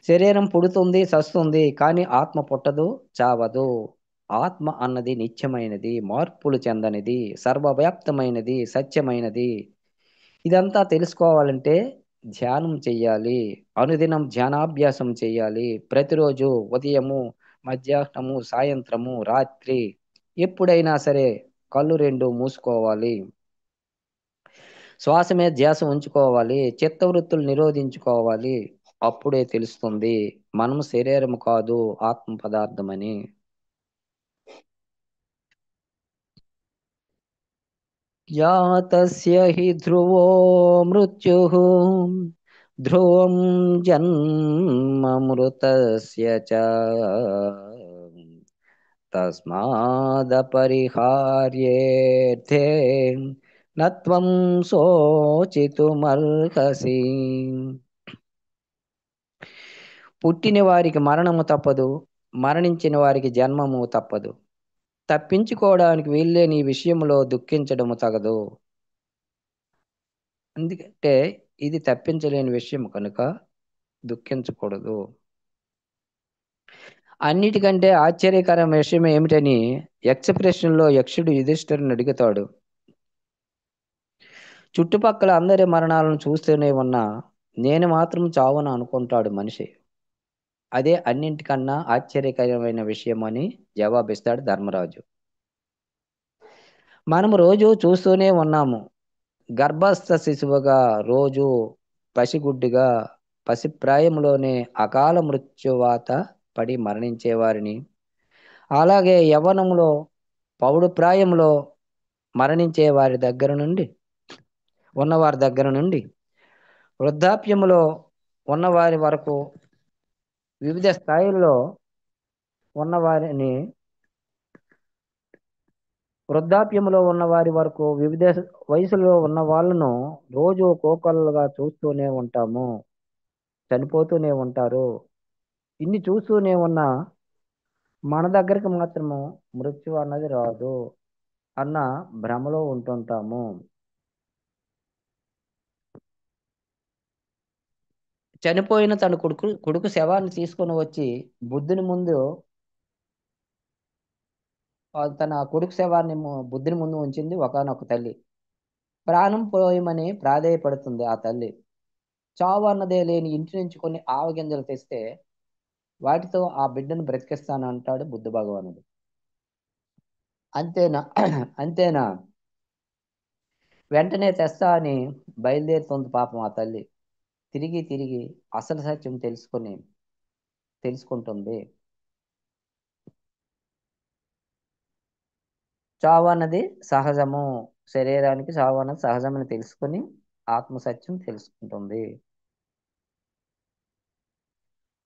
శరీరం పుడుతుంది, చస్తుంది, కానీ ఆత్మ పుట్టదు, చావదు. ఆత్మ అన్నది నిత్యమైనది, మార్పులు చెందనిది, సర్వవ్యాప్తమైనది, సత్యమైనది. ఇదంతా తెలుసుకోవాలంటే ధ్యానం చెయ్యాలి. అనుదినం ధ్యానాభ్యాసం చెయ్యాలి. ప్రతిరోజు ఉదయము, మధ్యాహ్నము, సాయంత్రము, రాత్రి ఎప్పుడైనా సరే కళ్ళు రెండు మూసుకోవాలి. శ్వాస మీద ధ్యాస ఉంచుకోవాలి. చిత్తవృత్తులు నిరోధించుకోవాలి. అప్పుడే తెలుస్తుంది మనం శరీరం కాదు, ఆత్మ పదార్థమని. యాతస్య హి ధ్రువో మృత్యుః, ధ్రువం జన్మమృతస్య చ, తస్మాదపరిహార్యేర్థే నత్వం శోచితుమర్హసి. పుట్టిన వారికి మరణము తప్పదు, మరణించిన వారికి జన్మము తప్పదు. తప్పించుకోవడానికి వీల్లేని ఈ విషయంలో దుఃఖించడము తగదు. ఎందుకంటే ఇది తప్పించలేని విషయం కనుక దుఃఖించకూడదు. అన్నిటికంటే ఆశ్చర్యకరమైన విషయం ఏమిటని యక్షప్రశ్నలో యక్షుడు యుధిష్ఠిరుని అడుగుతాడు. చుట్టుపక్కల అందరి మరణాలను చూస్తూనే ఉన్నా నేను మాత్రం చావను అనుకుంటాడు మనిషి. అదే అన్నింటికన్నా ఆశ్చర్యకరమైన విషయం అని జవాబిస్తాడు ధర్మరాజు. మనము రోజు చూస్తూనే ఉన్నాము, గర్భస్థ శిశువుగా, రోజు పసిగుడ్డిగా, పసిప్రాయంలోనే అకాల మృత్యువాత పడి మరణించే వారిని, అలాగే యవ్వనంలో పౌడు ప్రాయంలో మరణించే వారి దగ్గర నుండి ఉన్నవారి దగ్గర నుండి వృద్ధాప్యములో ఉన్నవారి వరకు, వివిధ స్థాయిల్లో ఉన్నవారిని, వృద్ధాప్యంలో ఉన్నవారి వరకు వివిధ వయసులో ఉన్న వాళ్ళను రోజు కోకొల్లలుగా చూస్తూనే ఉంటాము. చనిపోతూనే ఉంటారు. ఇన్ని చూస్తూనే ఉన్నా మన దగ్గరికి మాత్రము మృత్యు అన్నది రాదు అన్న భ్రమలో ఉంటుంటాము. చనిపోయిన తన కొడుకు శవాన్ని తీసుకొని వచ్చి బుద్ధుని ముందు, తన కొడుకు శవాన్ని బుద్ధుని ముందు ఉంచింది ఒకానొక తల్లి. ప్రాణం పోయమని ప్రాధేయపడుతుంది ఆ తల్లి. చావు అన్నదే లేని ఇంటి నుంచి కొన్ని ఆవగింజలు తెస్తే వాటితో ఆ బిడ్డను బ్రతికిస్తాను అంటాడు బుద్ధ భగవానుడు. అంతేనా? అంతేనా? వెంటనే తెస్తా అని బయలుదేరుతుంది పాపం ఆ తల్లి. తిరిగి తిరిగి అసలు సత్యం తెలుసుకుంటుంది. చావు అన్నది సహజము, శరీరానికి చావు అన్నది సహజమని తెలుసుకుని ఆత్మసత్యం తెలుసుకుంటుంది.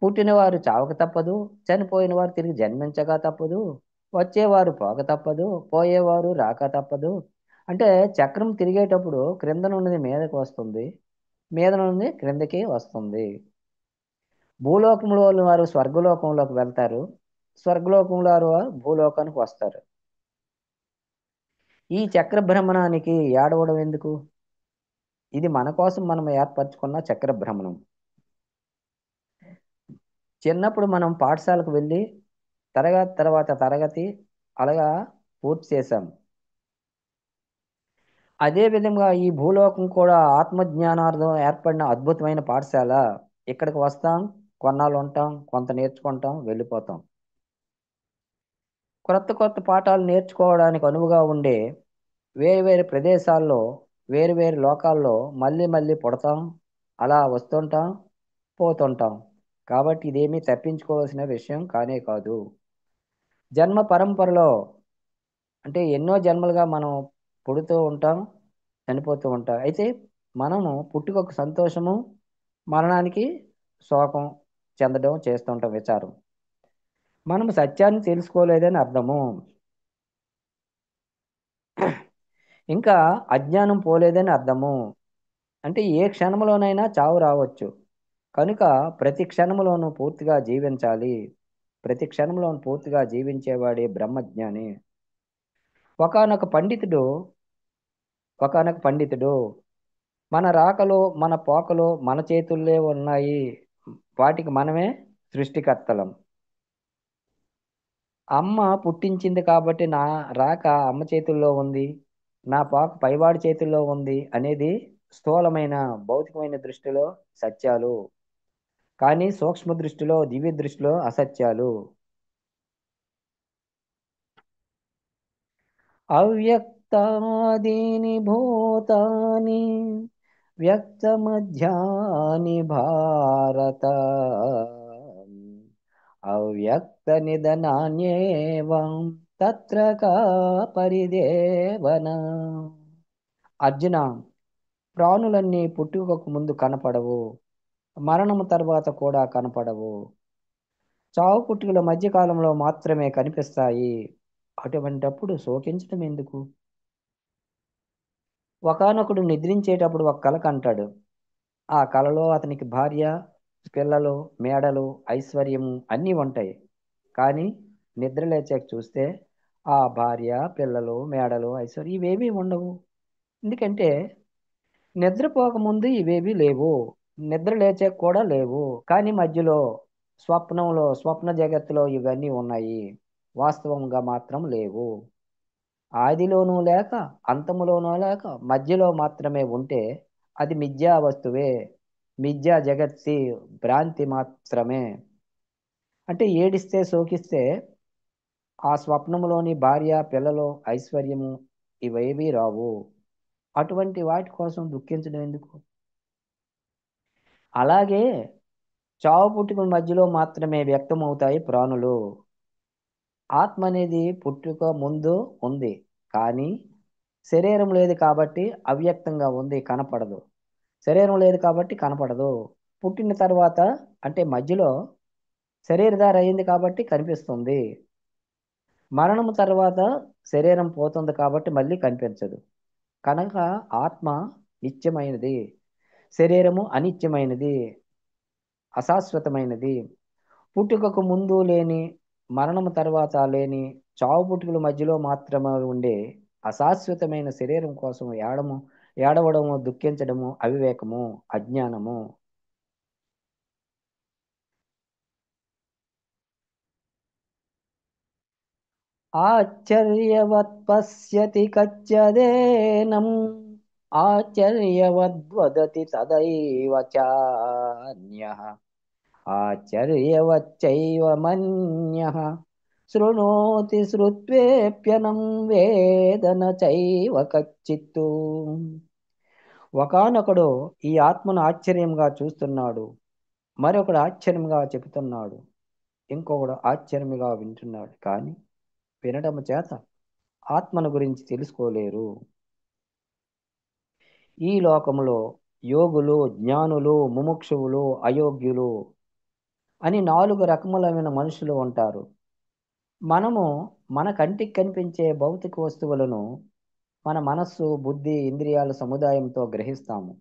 పుట్టినవారు చావక తప్పదు, చనిపోయిన వారు తిరిగి జన్మించగా తప్పదు, వచ్చేవారు పోక తప్పదు, పోయేవారు రాక తప్పదు. అంటే చక్రం తిరిగేటప్పుడు క్రింద నుండి మీదకి వస్తుంది, మీద నుండి క్రిందకి వస్తుంది. భూలోకంలో వారు స్వర్గలోకంలోకి వెళ్తారు, స్వర్గలోకంలో వారు భూలోకానికి వస్తారు. ఈ చక్ర భ్రమణానికి ఏడవడం ఎందుకు? ఇది మన కోసం మనం ఏర్పరచుకున్న చక్ర భ్రమణం. చిన్నప్పుడు మనం పాఠశాలకు వెళ్ళి తరగతి తర్వాత తరగతి అలాగా పూర్తి చేశాం. అదే విధంగా ఈ భూలోకం కూడా ఆత్మజ్ఞానార్థం ఏర్పడిన అద్భుతమైన పాఠశాల. ఇక్కడికి వస్తాం, కొన్నాళ్ళు ఉంటాం, కొంత నేర్చుకుంటాం, వెళ్ళిపోతాం. కొత్త కొత్త పాఠాలు నేర్చుకోవడానికి అనువుగా ఉండే వేరు వేరు ప్రదేశాల్లో, వేరు వేరు లోకాల్లో మళ్ళీ మళ్ళీ పుడతాం, అలా వస్తుంటాం, పోతుంటాం. కాబట్టి ఇదేమీ తప్పించుకోవాల్సిన విషయం కానే కాదు. జన్మ పరంపరలో అంటే ఎన్నో జన్మలుగా మనం పుడుతూ ఉంటాం, చనిపోతూ ఉంటాం. అయితే మనము పుట్టుకొక సంతోషము, మరణానికి శోకం చెందడం చేస్తుంటాం విచారం. మనం సత్యాన్ని తెలుసుకోలేదని అర్థము. ఇంకా అజ్ఞానం పోలేదని అర్థము. అంటే ఏ క్షణంలోనైనా చావు రావచ్చు. కనుక ప్రతి క్షణంలోనూ పూర్తిగా జీవించాలి. ప్రతి క్షణంలోనూ పూర్తిగా జీవించేవాడే బ్రహ్మజ్ఞాని. ఒకానొక పండితుడు ఒకానొక పండితుడు మన రాకలో మన పోకలో మన చేతుల్లో ఉన్నాయి, వాటికి మనమే సృష్టికర్తలం. అమ్మ పుట్టించింది కాబట్టి నా రాక అమ్మ చేతుల్లో ఉంది, నా పోక పైవాడి చేతుల్లో ఉంది అనేది స్థూలమైన భౌతికమైన దృష్టిలో సత్యాలు. కానీ సూక్ష్మ దృష్టిలో, దివ్య దృష్టిలో అసత్యాలు. అవ్యక్తాదీని భూతాని వ్యక్తమధ్యాని భారత, అవ్యక్త నిధనాన్యేవం తత్ర కా పరిదేవన. అర్జున, ప్రాణులన్నీ పుట్టుకకు ముందు కనపడవు, మరణము తర్వాత కూడా కనపడవు, చావు పుట్టుకల మధ్యకాలంలో మాత్రమే కనిపిస్తాయి. అటువంటప్పుడు శోకించడం ఎందుకు? ఒకానొకడు నిద్రించేటప్పుడు ఒక కల కంటాడు. ఆ కలలో అతనికి భార్య, పిల్లలు, మేడలు, ఐశ్వర్యము అన్నీ ఉంటాయి. కానీ నిద్ర లేచాక చూస్తే ఆ భార్య, పిల్లలు, మేడలు, ఐశ్వర్యం ఇవేమీ ఉండవు. ఎందుకంటే నిద్రపోకముందు ఇవేవి లేవు. నిద్ర లేచాక కూడా లేవు. కానీ మధ్యలో స్వప్న జగత్తులో ఇవన్నీ ఉన్నాయి. వాస్తవంగా మాత్రం లేవు. ఆదిలోనూ లేక అంతములోనూ లేక మధ్యలో మాత్రమే ఉంటే అది మిథ్యా వస్తువే. మిథ్యా జగత్తి భ్రాంతి మాత్రమే. అంటే ఏడిస్తే శోకిస్తే ఆ స్వప్నములోని భార్య, పిల్లలు, ఐశ్వర్యము ఇవేవీ రావు. అటువంటి వాటి కోసం దుఃఖించడం ఎందుకు? అలాగే చావు పుట్టుకల మధ్యలో మాత్రమే వ్యక్తమవుతాయి ప్రాణులు. ఆత్మ అనేది పుట్టుక ముందు ఉంది, కానీ శరీరం లేదు కాబట్టి అవ్యక్తంగా ఉంది, కనపడదు. శరీరం లేదు కాబట్టి కనపడదు. పుట్టిన తర్వాత అంటే మధ్యలో శరీరధారి అయింది కాబట్టి కనిపిస్తుంది. మరణం తర్వాత శరీరం పోతుంది కాబట్టి మళ్ళీ కనిపించదు. కనుక ఆత్మ నిత్యమైనది, శరీరము అనిత్యమైనది, అశాశ్వతమైనది. పుట్టుకకు ముందు లేని, మరణము తర్వాత లేని, చావు పుట్టుకల మధ్యలో మాత్రమే ఉండే అశాశ్వతమైన శరీరం కోసం ఏడవడము, దుఃఖించడము అవివేకము, అజ్ఞానము. ఆశ్చర్యవత్ పశ్యతి కచ్చదేనం ఆశ్చర్యవద్వదతి తదైవ చాన్యః ఆశ్చర్యవచ్చైవ మన్యః శృణోతి శ్రుత్వేప్యనం వేదన చైవ కచ్చిత్తు. ఒకానొకడు ఈ ఆత్మను ఆశ్చర్యంగా చూస్తున్నాడు, మరొకడు ఆశ్చర్యంగా చెబుతున్నాడు, ఇంకొకడు ఆశ్చర్యంగా వింటున్నాడు. కానీ వినడం చేత ఆత్మను గురించి తెలుసుకోలేరు. ఈ లోకములో యోగులు, జ్ఞానులు, ముముక్షువులు, అయోగ్యులు అని 4 రకములైన మనుషులు ఉంటారు. మనము మన కంటికి కనిపించే భౌతిక వస్తువులను మన మనస్సు, బుద్ధి, ఇంద్రియాల సముదాయంతో గ్రహిస్తాము.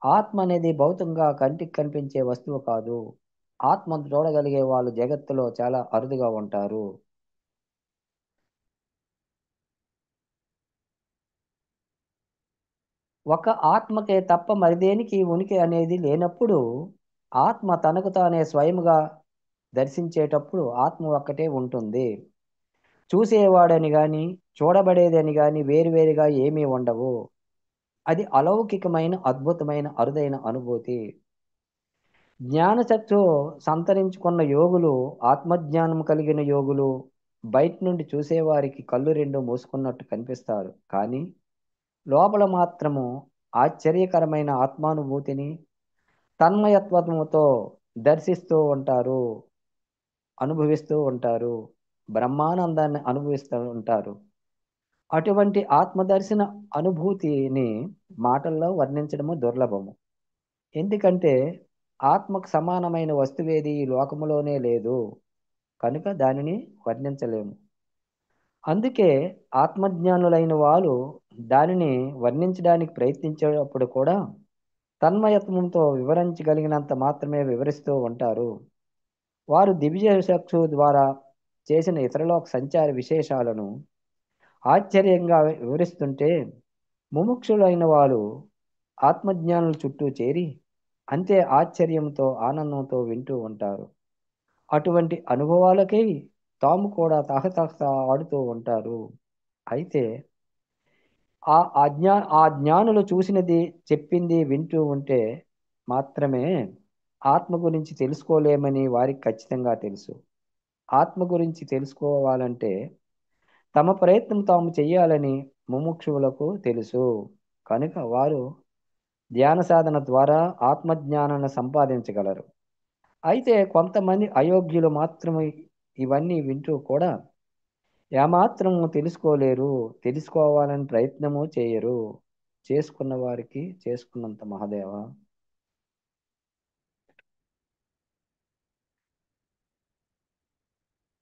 ఆత్మ అనేది భౌతికంగా కంటికి కనిపించే వస్తువు కాదు. ఆత్మను చూడగలిగే వాళ్ళు జగత్తులో చాలా అరుదుగా ఉంటారు. ఒక ఆత్మకే తప్ప మరిదేనికి ఉనికి అనేది లేనప్పుడు ఆత్మ తనకు తానే స్వయముగా దర్శించేటప్పుడు ఆత్మ ఒక్కటే ఉంటుంది. చూసేవాడని గాని, చూడబడేదని గాని వేరువేరుగా ఏమీ ఉండవు. అది అలౌకికమైన, అద్భుతమైన, అరుదైన అనుభూతి. జ్ఞానచక్షు సంతరించుకున్న యోగులు, ఆత్మజ్ఞానం కలిగిన యోగులు బయట నుండి చూసేవారికి కళ్ళు రెండు మూసుకున్నట్టు కనిపిస్తారు. కానీ లోపల మాత్రము ఆశ్చర్యకరమైన ఆత్మానుభూతిని తన్మయత్వముతో దర్శిస్తూ ఉంటారు, అనుభవిస్తూ ఉంటారు, బ్రహ్మానందాన్ని అనుభవిస్తూ ఉంటారు. అటువంటి ఆత్మదర్శన అనుభూతిని మాటల్లో వర్ణించడము దుర్లభము. ఎందుకంటే ఆత్మకు సమానమైన వస్తువేది ఈ లోకములోనే లేదు, కనుక దానిని వర్ణించలేము. అందుకే ఆత్మజ్ఞానులైన వారు దానిని వర్ణించడానికి ప్రయత్నించేటప్పుడు కూడా తన్మయత్వంతో వివరించగలిగినంత మాత్రమే వివరిస్తూ ఉంటారు. వారు దివ్య చక్షు ద్వారా చేసిన ఇతరలోక సంచార విశేషాలను ఆశ్చర్యంగా వివరిస్తుంటే ముముక్షులైన వారు ఆత్మజ్ఞానుల చుట్టూ చేరి అంతే ఆశ్చర్యంతో, ఆనందంతో వింటూ ఉంటారు. అటువంటి అనుభవాలకై తాము కూడా తహతహ ఆడుతూ ఉంటారు. అయితే ఆ జ్ఞానులు చూసినది, చెప్పింది వింటూ ఉంటే మాత్రమే ఆత్మ గురించి తెలుసుకోలేమని వారికి ఖచ్చితంగా తెలుసు. ఆత్మ గురించి తెలుసుకోవాలంటే తమ ప్రయత్నం తాము చెయ్యాలని ముముక్షువులకు తెలుసు. కనుక వారు ధ్యాన సాధన ద్వారా ఆత్మజ్ఞానాన్ని సంపాదించగలరు. అయితే కొంతమంది అయోగ్యులు మాత్రమే ఇవన్నీ వింటూ కూడా ఏమాత్రం తెలుసుకోలేరు, తెలుసుకోవాలని ప్రయత్నము చేయరు. చేసుకున్న వారికి చేసుకున్నంత మహదేవ.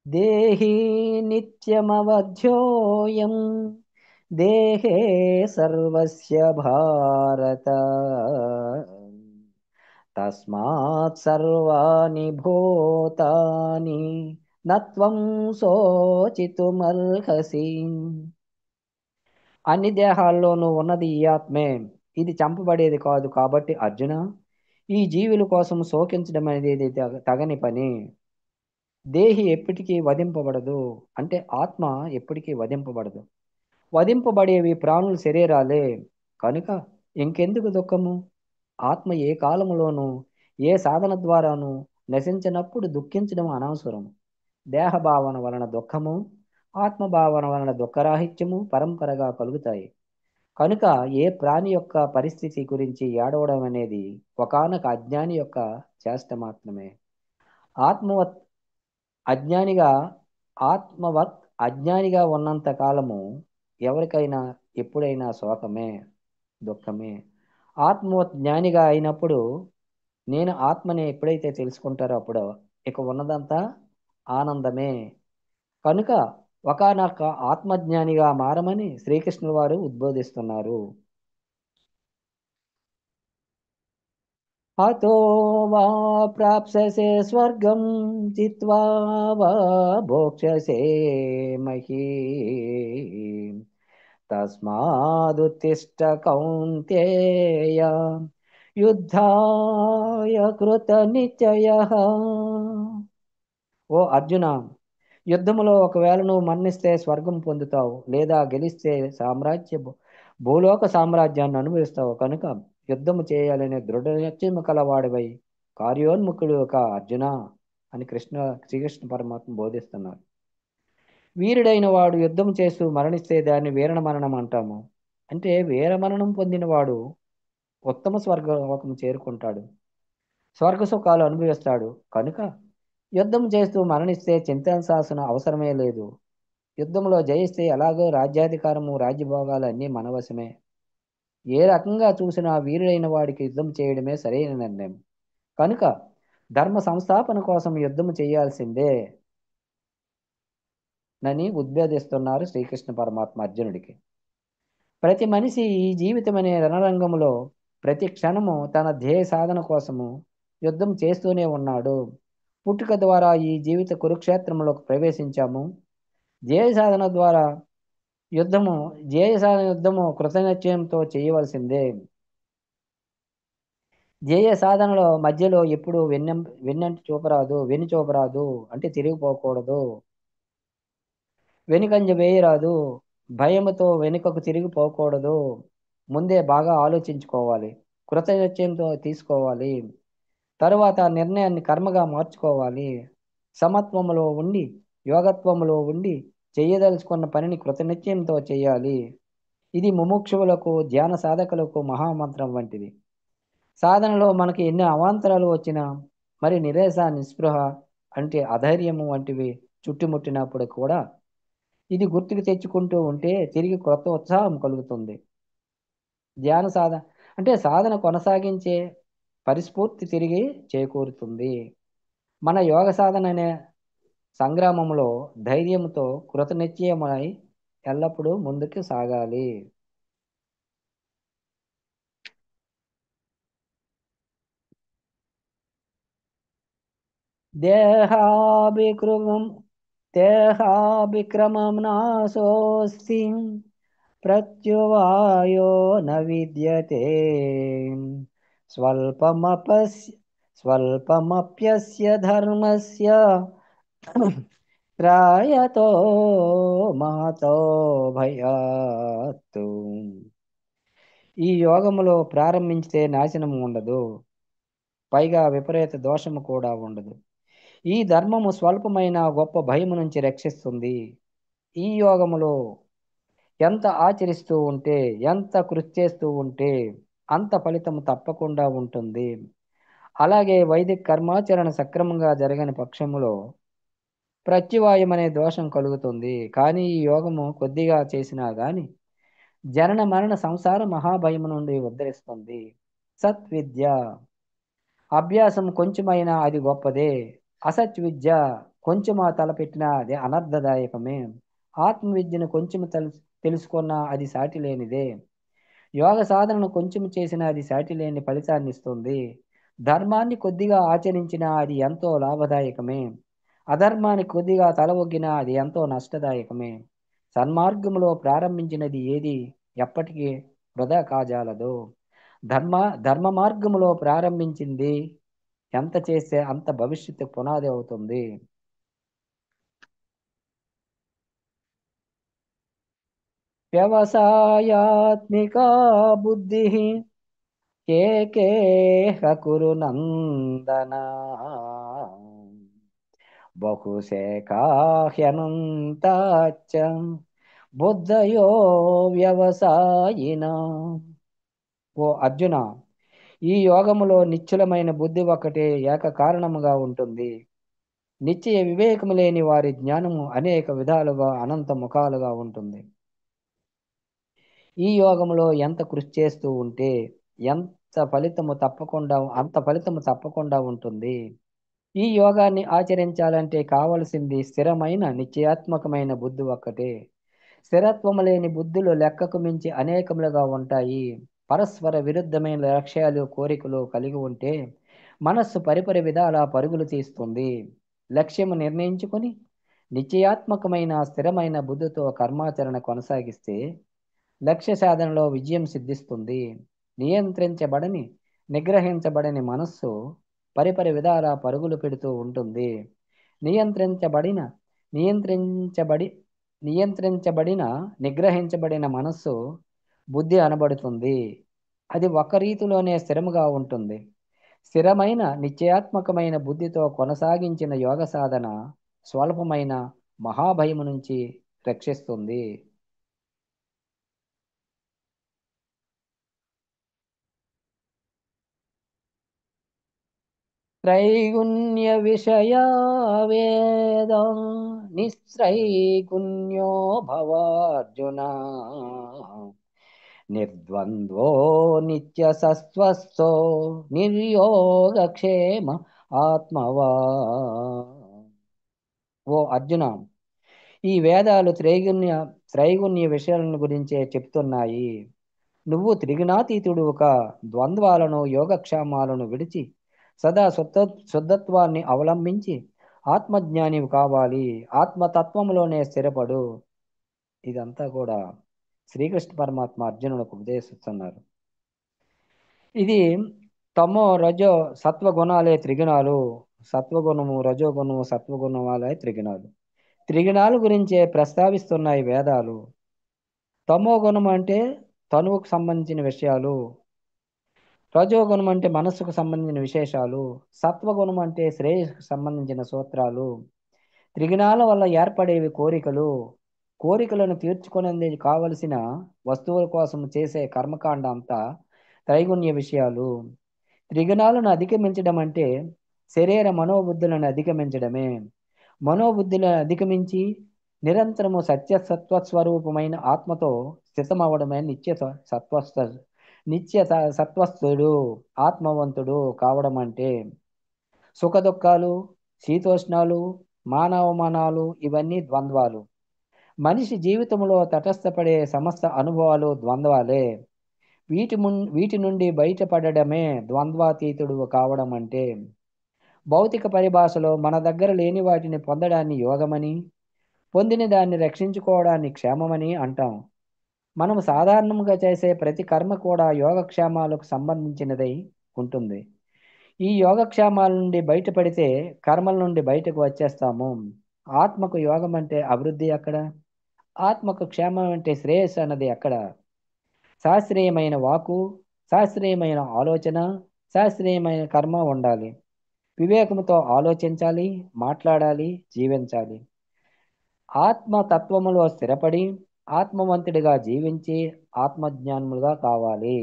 దేహి నిత్యమవధ్యోయం దేహే సర్వస్య భారత తస్మాత్ సర్వాణి భూతాని నత్వం శోచితుమర్హసి. అన్ని దేహాల్లోనూ ఉన్నది ఈ ఆత్మే, ఇది చంపబడేది కాదు. కాబట్టి అర్జున, ఈ జీవుల కోసం శోకించడం అనేది తగని పని. దేహి ఎప్పటికీ వధింపబడదు, అంటే ఆత్మ ఎప్పటికీ వధింపబడదు. వధింపబడేవి ప్రాణుల శరీరాలే. కనుక ఇంకెందుకు దుఃఖము? ఆత్మ ఏ కాలములోనూ ఏ సాధన ద్వారాను నశించినప్పుడు దుఃఖించడం అనవసరం. దేహభావన వలన దుఃఖము, ఆత్మభావన వలన దుఃఖరాహిత్యము పరంపరగా కలుగుతాయి. కనుక ఏ ప్రాణి యొక్క పరిస్థితి గురించి ఏడవడం అనేది ఒకానొక అజ్ఞాని యొక్క చేష్ట మాత్రమే. ఆత్మవత్ అజ్ఞానిగా ఆత్మవత్ అజ్ఞానిగా ఉన్నంత కాలము ఎవరికైనా ఎప్పుడైనా శోకమే, దుఃఖమే. ఆత్మవత్ జ్ఞానిగా అయినప్పుడు, నేను ఆత్మని ఎప్పుడైతే తెలుసుకుంటారో అప్పుడు ఇక ఉన్నదంతా ఆనందమే. కనుక ఒకానొక ఆత్మజ్ఞానిగా మారమని శ్రీకృష్ణుల వారు ఉద్బోధిస్తున్నారు. అతో వా ప్రాప్స్యసే స్వర్గం చిత్వా వా భోక్ష్యసే మహీం. తస్మాదుత్తిష్ట కౌంతేయ యుద్ధాయ కృత నిశ్చయః. ఓ అర్జున, యుద్ధములో ఒకవేళ నువ్వు మరణిస్తే స్వర్గం పొందుతావు, లేదా గెలిస్తే భూలోక సామ్రాజ్యాన్ని అనుభవిస్తావు. కనుక యుద్ధము చేయాలనే దృఢ నిశ్చయము కలవాడివై కార్యోన్ముఖుడు ఒక అర్జున అని శ్రీకృష్ణ పరమాత్మ బోధిస్తున్నారు. వీరుడైన వాడు యుద్ధం చేస్తూ మరణిస్తే దాన్ని వీర మరణం అంటాము. అంటే వీర మరణం పొందినవాడు ఉత్తమ స్వర్గలోకం చేరుకుంటాడు, స్వర్గ సుఖాలు అనుభవిస్తాడు. కనుక యుద్ధం చేస్తూ మరణిస్తే చింతాల్సాల్సిన అవసరమే లేదు. యుద్ధంలో జయిస్తే ఎలాగో రాజ్యాధికారము, రాజ్యభోగాలు అన్నీ మనవశమే. ఏ రకంగా చూసినా వీరుడైన వాడికి యుద్ధం చేయడమే సరైన నిర్ణయం. కనుక ధర్మ సంస్థాపన కోసం యుద్ధం చేయాల్సిందే నని ఉద్బోధిస్తున్నారు శ్రీకృష్ణ పరమాత్మ అర్జునుడికి. ప్రతి మనిషి ఈ జీవితం అనే రణరంగంలో ప్రతి క్షణము తన ధ్యేయ సాధన కోసము యుద్ధం చేస్తూనే ఉన్నాడు. పుట్టుక ద్వారా ఈ జీవిత కురుక్షేత్రంలోకి ప్రవేశించాము. ధ్యేయ సాధన ద్వారా యుద్ధము కృతనిశ్చయంతో చేయవలసిందే. ధ్యేయ సాధనలో మధ్యలో ఎప్పుడు వెన్నంటి చూపరాదు, వెన్ను చూపరాదు, అంటే తిరిగిపోకూడదు. వెనుకంజ వేయరాదు, భయముతో వెనుకకు తిరిగిపోకూడదు. ముందే బాగా ఆలోచించుకోవాలి, కృతనిశ్చయంతో తీసుకోవాలి. తరువాత నిర్ణయాన్ని కర్మగా మార్చుకోవాలి. సమత్వములో ఉండి, యోగత్వములో ఉండి చేయదలుచుకున్న పనిని కృతనిశ్చయంతో చేయాలి. ఇది ముముక్షువులకు, ధ్యాన సాధకులకు మహామంత్రం వంటిది. సాధనలో మనకి ఎన్ని అవాంతరాలు వచ్చినా, మరి నిరాశ, నిస్పృహ, అంటే అధైర్యము వంటివి చుట్టుముట్టినప్పుడు కూడా ఇది గుర్తుకు తెచ్చుకుంటూ ఉంటే తిరిగి కొత్త ఉత్సాహం కలుగుతుంది. ధ్యాన సాధన అంటే సాధన కొనసాగించే పరిస్ఫూర్తి తిరిగి చేకూరుతుంది. మన యోగ సాధన అనే సంగ్రామంలో ధైర్యంతో కృతనిశ్చయమై ఎల్లప్పుడూ ముందుకు సాగాలి. దేహాభిక్రమం దేహాభిక్రమం నాశోస్తి ప్రత్యువాయో న విద్యతే. స్వల్పమపస్య స్వల్పమప్యస్య ధర్మస్య త్రాయతో మహతో భయాత్తు. ఈ యోగములో ప్రారంభించితే నాశనము ఉండదు, పైగా విపరీత దోషము కూడా ఉండదు. ఈ ధర్మము స్వల్పమైన గొప్ప భయము నుంచి రక్షిస్తుంది. ఈ యోగములో ఎంత ఆచరిస్తూ ఉంటే, ఎంత కృషి చేస్తూ ఉంటే అంత ఫలితం తప్పకుండా ఉంటుంది. అలాగే వైదిక కర్మాచరణ సక్రమంగా జరగని పక్షములో ప్రత్యువాయం అనే దోషం కలుగుతుంది. కానీ ఈ యోగము కొద్దిగా చేసినా గాని జనన మరణ సంసార మహాభయము నుండి ఉద్ధరిస్తుంది. సత్విద్య అభ్యాసం కొంచెమైనా అది గొప్పదే. అసత్ విద్య కొంచెమా తలపెట్టినా అది అనర్థదాయకమే. ఆత్మవిద్యను కొంచెము తెలుసుకున్నా అది సాటి లేనిదే. యోగ సాధనను కొంచెం చేసినా అది సాటి లేని ఫలితాన్ని ఇస్తుంది. ధర్మాన్ని కొద్దిగా ఆచరించినా అది ఎంతో లాభదాయకమే. అధర్మాన్ని కొద్దిగా తల ఒగ్గినా అది ఎంతో నష్టదాయకమే. సన్మార్గంలో ప్రారంభించినది ఏది ఎప్పటికీ వృధా కాజాలదు. ధర్మ ధర్మ మార్గములో ప్రారంభించింది ఎంత చేస్తే అంత భవిష్యత్తు పునాది అవుతుంది. వ్యవసాయాత్మికా బుద్ధి ఏకేహ కురు నందన బహుశేఖాహ్యనంతాచ్చ బుద్ధయో వ్యవసాయిన. ఓ అర్జున, ఈ యోగములో నిశ్చలమైన బుద్ధి ఒక్కటే ఏక కారణముగా ఉంటుంది. నిశ్చయ వివేకము లేని వారి జ్ఞానము అనేక విధాలుగా అనంత ముఖాలుగా ఉంటుంది. ఈ యోగములో ఎంత కృషి చేస్తూ ఉంటే అంత ఫలితము తప్పకుండా ఉంటుంది. ఈ యోగాన్ని ఆచరించాలంటే కావలసింది స్థిరమైన నిశ్చయాత్మకమైన బుద్ధి ఒక్కటే. స్థిరత్వము లేని బుద్ధులు లెక్కకు మించి అనేకములుగా ఉంటాయి. పరస్పర విరుద్ధమైన లక్ష్యాలు కోరికలు కలిగి ఉంటే మనస్సు పరిపరి విధాల పరుగులు తీస్తుంది. లక్ష్యము నిర్ణయించుకొని నిశ్చయాత్మకమైన స్థిరమైన బుద్ధితో కర్మాచరణ కొనసాగిస్తే లక్ష్య సాధనలో విజయం సిద్ధిస్తుంది. నియంత్రించబడని నిగ్రహించబడని మనస్సు పరిపరి విధాల పరుగులు పెడుతూ ఉంటుంది. నియంత్రించబడిన నియంత్రించబడి నియంత్రించబడిన నిగ్రహించబడిన మనస్సు బుద్ధి అనబడుతుంది. అది ఒక రీతిలోనే స్థిరముగా ఉంటుంది. స్థిరమైన నిశ్చయాత్మకమైన బుద్ధితో కొనసాగించిన యోగ సాధన స్వల్పమైన మహాభయము నుంచి రక్షిస్తుంది. త్రైగుణ్య విషయా వేద నిస్త్రైగుణ్యో భవార్జున నిర్ద్వంద్వో నిత్య సస్వస్థో నిర్యోగక్షేమ ఆత్మవా. ఓ అర్జున, ఈ వేదాలు త్రైగుణ్య విషయాలను గురించే చెప్తున్నాయి. నువ్వు త్రిగుణాతీతుడు ఒక ద్వంద్వాలను యోగక్షేమాలను విడిచి సదా శుద్ధత్వాన్ని అవలంబించి ఆత్మజ్ఞానివి కావాలి. ఆత్మతత్వంలోనే స్థిరపడు. ఇదంతా కూడా శ్రీకృష్ణ పరమాత్మ అర్జునులకు ఉపదేశిస్తున్నారు. ఇది తమో రజో సత్వగుణాలే త్రిగుణాలు. సత్వగుణము రజోగుణము సత్వగుణాలే త్రిగుణాలు. త్రిగుణాల గురించే ప్రస్తావిస్తున్నాయి వేదాలు. తమో గుణం అంటే తనువుకు సంబంధించిన విషయాలు, రజోగుణం అంటే మనస్సుకు సంబంధించిన విశేషాలు, సత్వగుణం అంటే శ్రేయస్సుకు సంబంధించిన సూత్రాలు. త్రిగుణాల వల్ల ఏర్పడేవి కోరికలు. కోరికలను తీర్చుకునేందుకు కావలసిన వస్తువుల కోసం చేసే కర్మకాండ అంతా త్రైగుణ్య విషయాలు. త్రిగుణాలను అధిగమించడం అంటే శరీర మనోబుద్ధులను అధిగమించడమే. మనోబుద్ధులను అధిగమించి నిరంతరము సత్వస్వరూపమైన ఆత్మతో స్థితమవడమే నిత్య సత్వస్థుడు ఆత్మవంతుడు కావడం అంటే. సుఖదుఖాలు, శీతోష్ణాలు, మానవమానాలు ఇవన్నీ ద్వంద్వాలు. మనిషి జీవితంలో తటస్థపడే సమస్త అనుభవాలు ద్వంద్వాలే. వీటి నుండి బయటపడడమే ద్వంద్వాతీతుడు కావడం అంటే. భౌతిక పరిభాషలో మన దగ్గర లేని వాటిని పొందడాన్ని యోగమని, పొందిన దాన్ని రక్షించుకోవడాన్ని క్షేమమని అంటాం. మనం సాధారణంగా చేసే ప్రతి కర్మ కూడా యోగక్షేమాలకు సంబంధించినదై ఉంటుంది. ఈ యోగక్షేమాల నుండి బయటపడితే కర్మల నుండి బయటకు వచ్చేస్తాము. ఆత్మకు యోగం అంటే అభివృద్ధి ఎక్కడ? ఆత్మకు క్షేమం అంటే శ్రేయస్సు అన్నది ఎక్కడ? శాస్త్రీయమైన వాకు, శాస్త్రీయమైన ఆలోచన, శాస్త్రీయమైన కర్మ ఉండాలి. వివేకముతో ఆలోచించాలి, మాట్లాడాలి, జీవించాలి. ఆత్మతత్వములో స్థిరపడి ఆత్మవంతుడిగా జీవించి ఆత్మజ్ఞానములుగా కావాలి.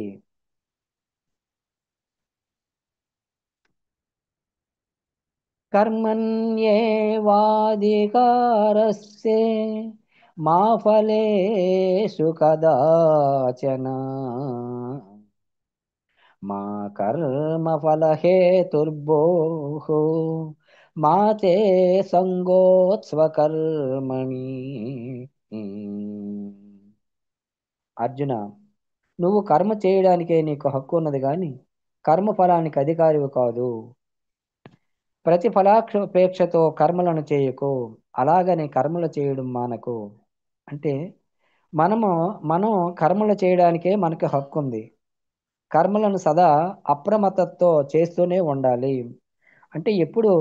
కర్మణ్యేవాధికారస్యే మా ఫలేషు కదాచన మా కర్మఫలహేతుర్భోః మా తే సంగోత్స్వకర్మణి. అర్జున, నువ్వు కర్మ చేయడానికే నీకు హక్కు ఉన్నది కానీ కర్మ ఫలానికి అధికారివి కాదు. ప్రతి ఫలాపేక్షతో కర్మలను చేయకు, అలాగని కర్మలు చేయడం మానకు. అంటే మనము మనం కర్మలు చేయడానికే మనకి హక్కు ఉంది. కర్మలను సదా అప్రమత్తతో చేస్తూనే ఉండాలి. అంటే ఎప్పుడు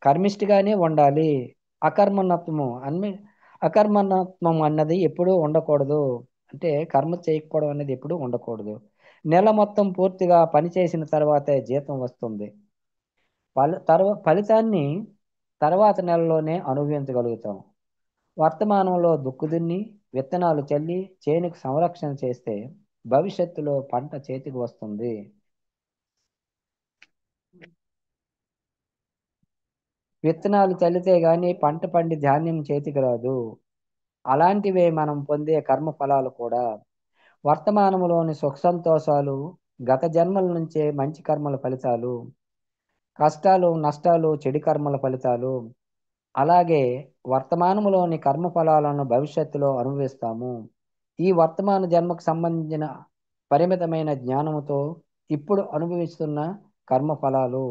కర్మిష్టిగానే ఉండాలి. అకర్మణత్వము అకర్మణత్వం అన్నది ఎప్పుడూ ఉండకూడదు. అంటే కర్మ చేయకపోవడం అనేది ఎప్పుడూ ఉండకూడదు. నెల మొత్తం పూర్తిగా పని చేసిన తర్వాతే జీతం వస్తుంది. ఫలితాన్ని తర్వాత నెలలోనే అనుభవించగలుగుతాం. వర్తమానంలో దుక్కు దున్ని విత్తనాలు చల్లి చేనుకు సంరక్షణ చేస్తే భవిష్యత్తులో పంట చేతికి వస్తుంది. విత్తనాలు చల్లితే గాని పంట పండి ధాన్యం చేతికి రాదు. అలాంటివే మనం పొందే కర్మ ఫలాలు కూడా. వర్తమానంలోని సుఖ సంతోషాలు గత జన్మల నుంచే మంచి కర్మల ఫలితాలు. కష్టాలు నష్టాలు చెడు కర్మల ఫలితాలు. అలాగే వర్తమానంలోని కర్మ ఫలాలను భవిష్యత్తులో అనుభవిస్తాము. ఈ వర్తమాన జన్మకు సంబంధించిన పరిమితమైన జ్ఞానముతో ఇప్పుడు అనుభవిస్తున్న కర్మ ఫలాలు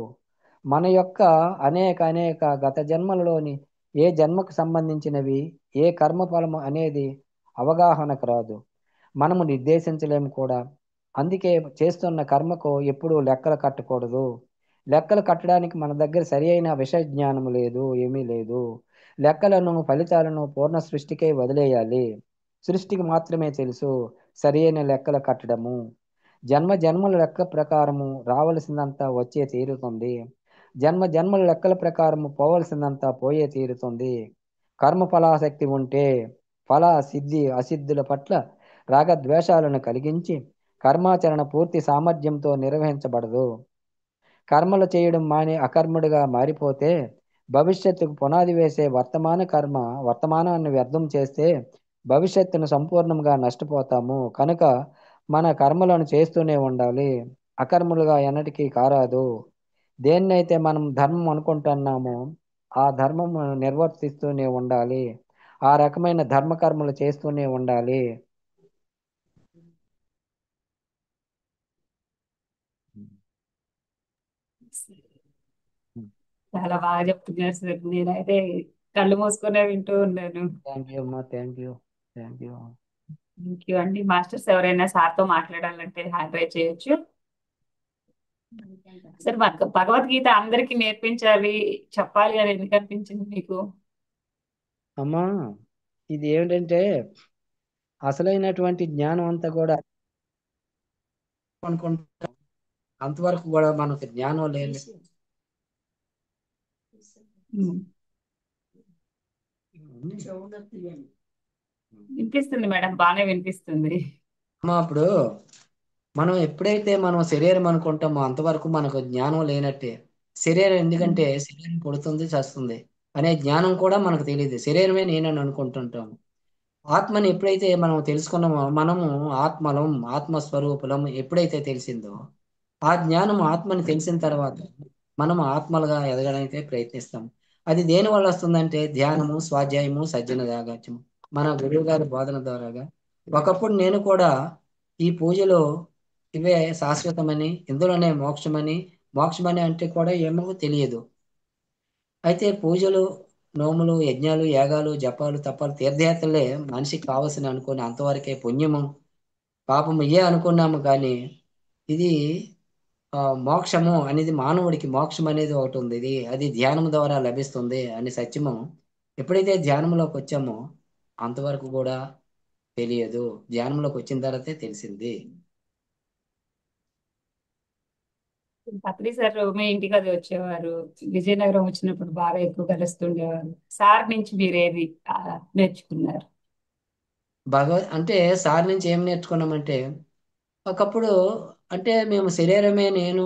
మన యొక్క అనేక గత జన్మలలోని ఏ జన్మకు సంబంధించినవి, ఏ కర్మ ఫలము అనేది అవగాహనకు రాదు, మనము నిర్దేశించలేము కూడా. అందుకే చేస్తున్న కర్మకు ఎప్పుడూ లెక్కలు కట్టకూడదు. లెక్కలు కట్టడానికి మన దగ్గర సరి అయిన విషయ జ్ఞానం లేదు, ఏమీ లేదు. లెక్కలను ఫలితాలను పూర్ణ సృష్టికే వదిలేయాలి. సృష్టికి మాత్రమే తెలుసు సరి అయిన లెక్కలు కట్టడము. జన్మల లెక్క ప్రకారము రావలసిందంతా వచ్చే తీరుతుంది. జన్మల లెక్కల ప్రకారము పోవలసిందంతా పోయే తీరుతుంది. కర్మ ఫలాసక్తి ఉంటే ఫల సిద్ధి అసిద్ధుల పట్ల రాగద్వేషాలను కలిగించి కర్మాచరణ పూర్తి సామర్థ్యంతో నిర్వహించబడదు. కర్మలు చేయడం మాని అకర్ముడిగా మారిపోతే భవిష్యత్తుకు పునాది వేసే వర్తమానాన్ని వ్యర్థం చేస్తే భవిష్యత్తును సంపూర్ణంగా నష్టపోతాము. కనుక మన కర్మలను చేస్తూనే ఉండాలి. అకర్ములుగా ఎన్నటికీ కారాదు. దేన్నైతే మనం ధర్మం అనుకుంటున్నామో ఆ ధర్మం నిర్వర్తిస్తూనే ఉండాలి. ఆ రకమైన ధర్మకర్మలు చేస్తూనే ఉండాలి. చాలా బాగా చెప్తున్నారు సార్. నేనైతే కళ్ళు మూసుకునే వింటూ ఉన్నాను. థ్యాంక్ యూ అమ్మా, thank you, thank you. Thank you అండి. మాస్టర్స్ ఎవరైనా సార్తో మాట్లాడాలంటే హ్యాండ్ రైజ్ చేయొచ్చు. సార్, భగవద్గీత అందరికీ నేర్పించాలి, చెప్పాలి అని ఎందుకు అనిపించింది మీకు? అమ్మా, ఇది ఏమిటంటే అసలైనటువంటి జ్ఞానం అంతా కూడా అనుకుంటాం, అంతవరకు కూడా మనకు జ్ఞానం లేదు. వినిపిస్తుంది మేడం, బాగానే వినిపిస్తుంది. అమ్మా, అప్పుడు మనం ఎప్పుడైతే మనం శరీరం అనుకుంటామో అంతవరకు మనకు జ్ఞానం లేనట్టే. శరీరం ఎందుకంటే శరీరం పుడుతుంది చస్తుంది అనే జ్ఞానం కూడా మనకు తెలియదు. శరీరమే నేనని అనుకుంటుంటాము. ఆత్మని ఎప్పుడైతే మనం తెలుసుకున్నామో మనము ఆత్మలం ఆత్మస్వరూపులం ఎప్పుడైతే తెలిసిందో ఆ జ్ఞానం ఆత్మని తెలిసిన తర్వాత మనం ఆత్మలుగా ఎదగడానికి ప్రయత్నిస్తాం. అది దేని వల్ల వస్తుందంటే ధ్యానము, స్వాధ్యాయము, సజ్జన సాంగత్యము, మన గురువు గారి బోధన ద్వారాగా. ఒకప్పుడు నేను కూడా ఈ పూజలో ఇవే శాశ్వతమని, ఇందులోనే మోక్షమని అంటే కూడా ఏమో తెలియదు. అయితే పూజలు, నోములు, యజ్ఞాలు, యాగాలు, జపాలు, తపాలు, తీర్థయాత్రలే మనిషికి కావలసిన అనుకుని అంతవరకే పుణ్యము పాపము ఇయే అనుకున్నాము. కానీ ఇది మోక్షము అనేది మానవుడికి మోక్షం అనేది ఒకటి ఉంది. అది ధ్యానం ద్వారా లభిస్తుంది అని సత్యము ఎప్పుడైతే ధ్యానంలోకి వచ్చామో అంతవరకు కూడా తెలియదు. ధ్యానంలోకి వచ్చిన తర్వాతే తెలిసింది. పత్రి సార్ మీ ఇంటికి అది వచ్చేవారు, విజయనగరం వచ్చినప్పుడు బాగా ఎక్కువ కలుస్తుండేవారు. సార్ నుంచి మీరు ఏది నేర్చుకున్నారు? అంటే సార్ నుంచి ఏం నేర్చుకున్నామంటే ఒకప్పుడు అంటే మేము శరీరమే నేను,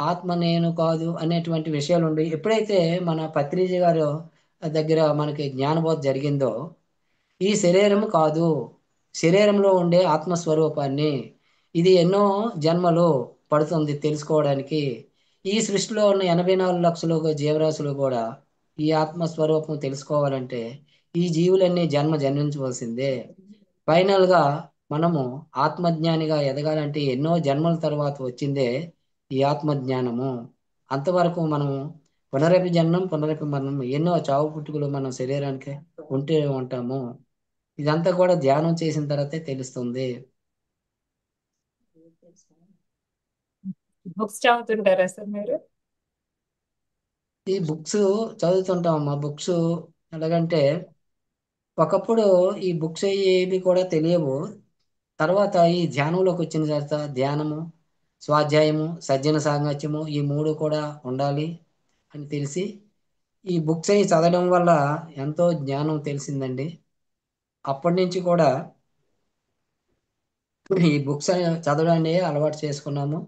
ఆత్మ నేను కాదు అనేటువంటి విషయాలు ఉండి ఎప్పుడైతే మన పత్రిజీ గారు దగ్గర మనకి జ్ఞానబోధ జరిగిందో ఈ శరీరము కాదు, శరీరంలో ఉండే ఆత్మస్వరూపాన్ని ఇది ఎన్నో జన్మలు పడుతుంది తెలుసుకోవడానికి. ఈ సృష్టిలో ఉన్న 84 లక్షల జీవరాశులు కూడా ఈ ఆత్మస్వరూపం తెలుసుకోవాలంటే ఈ జీవులన్నీ జన్మించవలసిందే. ఫైనల్గా మనము ఆత్మజ్ఞానిగా ఎదగాలంటే ఎన్నో జన్మల తర్వాత వచ్చిందే ఈ ఆత్మజ్ఞానము. అంతవరకు మనము పునరపి జన్మం పునరపి మరణం, ఎన్నో చావు పుట్టుకలు మన శరీరానికి ఉంటే ఉంటాము. ఇదంతా కూడా ధ్యానం చేసిన తర్వాతే తెలుస్తుంది. బుక్స్ చదువుతుంటారా సార్ మీరు? ఈ బుక్స్ చదువుతుంటాం. మా బుక్స్ ఎలాగంటే ఒకప్పుడు ఈ బుక్స్ ఏవి కూడా తెలియవు. తర్వాత ఈ ధ్యానంలోకి వచ్చిన తర్వాత ధ్యానము, స్వాధ్యాయము, సజ్జన సాంగత్యము ఈ మూడు కూడా ఉండాలి అని తెలిసి ఈ బుక్స్ అవి చదవడం వల్ల ఎంతో జ్ఞానం తెలిసిందండి. అప్పటి నుంచి కూడా ఈ బుక్స్ చదవడాన్ని అలవాటు చేసుకున్నాము.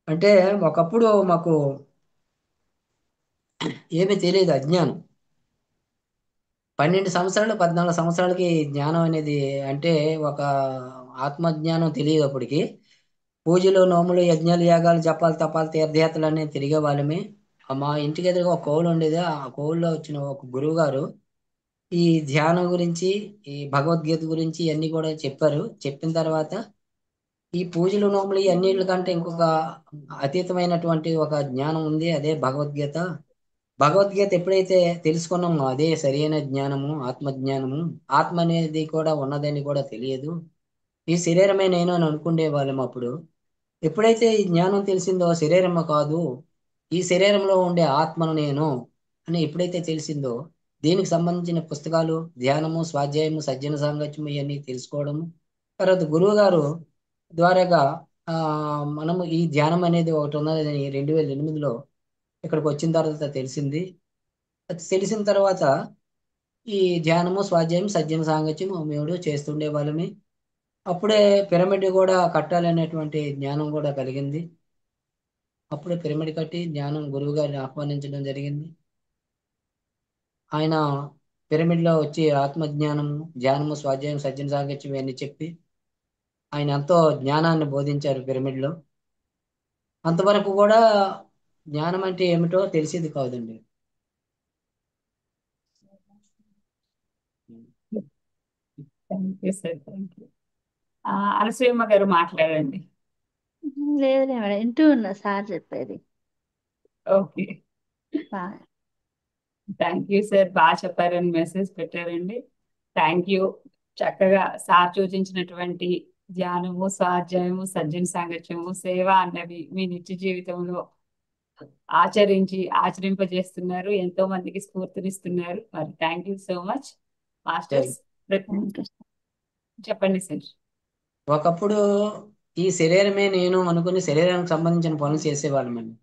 అంటే ఒకప్పుడు మాకు ఏమీ తెలియదు, అజ్ఞానం. 12 సంవత్సరాలు 14 సంవత్సరాలకి జ్ఞానం అనేది, అంటే ఒక ఆత్మజ్ఞానం తెలియదు అప్పటికి. పూజలు నోములు యజ్ఞాలు యాగాలు జపాలు తపాలు తీర్థయాత్రలు అనేది తిరిగే వాళ్ళమే. మా ఇంటికి ఎదురుగా ఒక కోవులు ఉండేది. ఆ కోవుల్లో వచ్చిన ఒక గురువు గారు ఈ ధ్యానం గురించి, ఈ భగవద్గీత గురించి ఇవన్నీ కూడా చెప్పారు. చెప్పిన తర్వాత ఈ పూజలు నోములు ఈ అన్నిటి కంటే ఇంకొక అతీతమైనటువంటి ఒక జ్ఞానం ఉంది, అదే భగవద్గీత. భగవద్గీత ఎప్పుడైతే తెలుసుకున్నామో అదే సరైన జ్ఞానము, ఆత్మజ్ఞానము. ఆత్మ అనేది కూడా ఉన్నదని కూడా తెలియదు. ఈ శరీరమే నేను అని అనుకునే వాళ్ళం అప్పుడు. ఎప్పుడైతే ఈ జ్ఞానం తెలిసిందో శరీరం కాదు, ఈ శరీరంలో ఉండే ఆత్మను నేను అని ఎప్పుడైతే తెలిసిందో దీనికి సంబంధించిన పుస్తకాలు, ధ్యానము, స్వాధ్యాయము, సజ్జన సాంగత్యము ఇవన్నీ తెలుసుకోవడము. తర్వాత గురువు గారు ద్వారాగా ఆ మనము ఈ ధ్యానం అనేది ఒకటి ఉన్నదని 2008లో ఇక్కడికి వచ్చిన తర్వాత తెలిసింది. అది తెలిసిన తర్వాత ఈ ధ్యానము, స్వాధ్యాయం, సజ్జన సాంగత్యం మేము చేస్తుండే వాళ్ళమి. అప్పుడే పిరమిడ్ కూడా కట్టాలనేటువంటి జ్ఞానం కూడా కలిగింది. అప్పుడే పిరమిడ్ కట్టి జ్ఞానం గురువు గారిని ఆహ్వానించడం జరిగింది. ఆయన పిరమిడ్లో వచ్చి ఆత్మజ్ఞానము, ధ్యానము, స్వాధ్యాయం, సజ్జన సాంగత్యం ఇవన్నీ చెప్పి ఆయన ఎంతో జ్ఞానాన్ని బోధించారు పిరమిడ్లో. అంతవరకు కూడా జ్ఞానం అంటే ఏమిటో తెలిసేది కాదండి. Thank you sir, thank you. Anasuyamma గారు మాట్లాడండి. లేదు మేడం, వింటూ ఉన్నా సార్ చెప్పేది. ఓకే, బాగా థ్యాంక్ యూ సార్, బాగా చెప్పారని మెసేజ్ పెట్టారండి. Thank you. చక్కగా సార్ సూచించినటువంటి ధ్యానము, స్వాధ్యాయము, సజ్జన సాంగత్యము, సేవ అన్నవి మీ నిత్య జీవితంలో ఆచరింపజేస్తున్నారు. ఎంతో మందికి స్ఫూర్తినిస్తున్నారు. మరి thank you so much masters. చెప్పండి సార్. ఒకప్పుడు ఈ శరీరమే నేను అనుకుని శరీరానికి సంబంధించిన పనులు చేసేవాళ్ళమండి.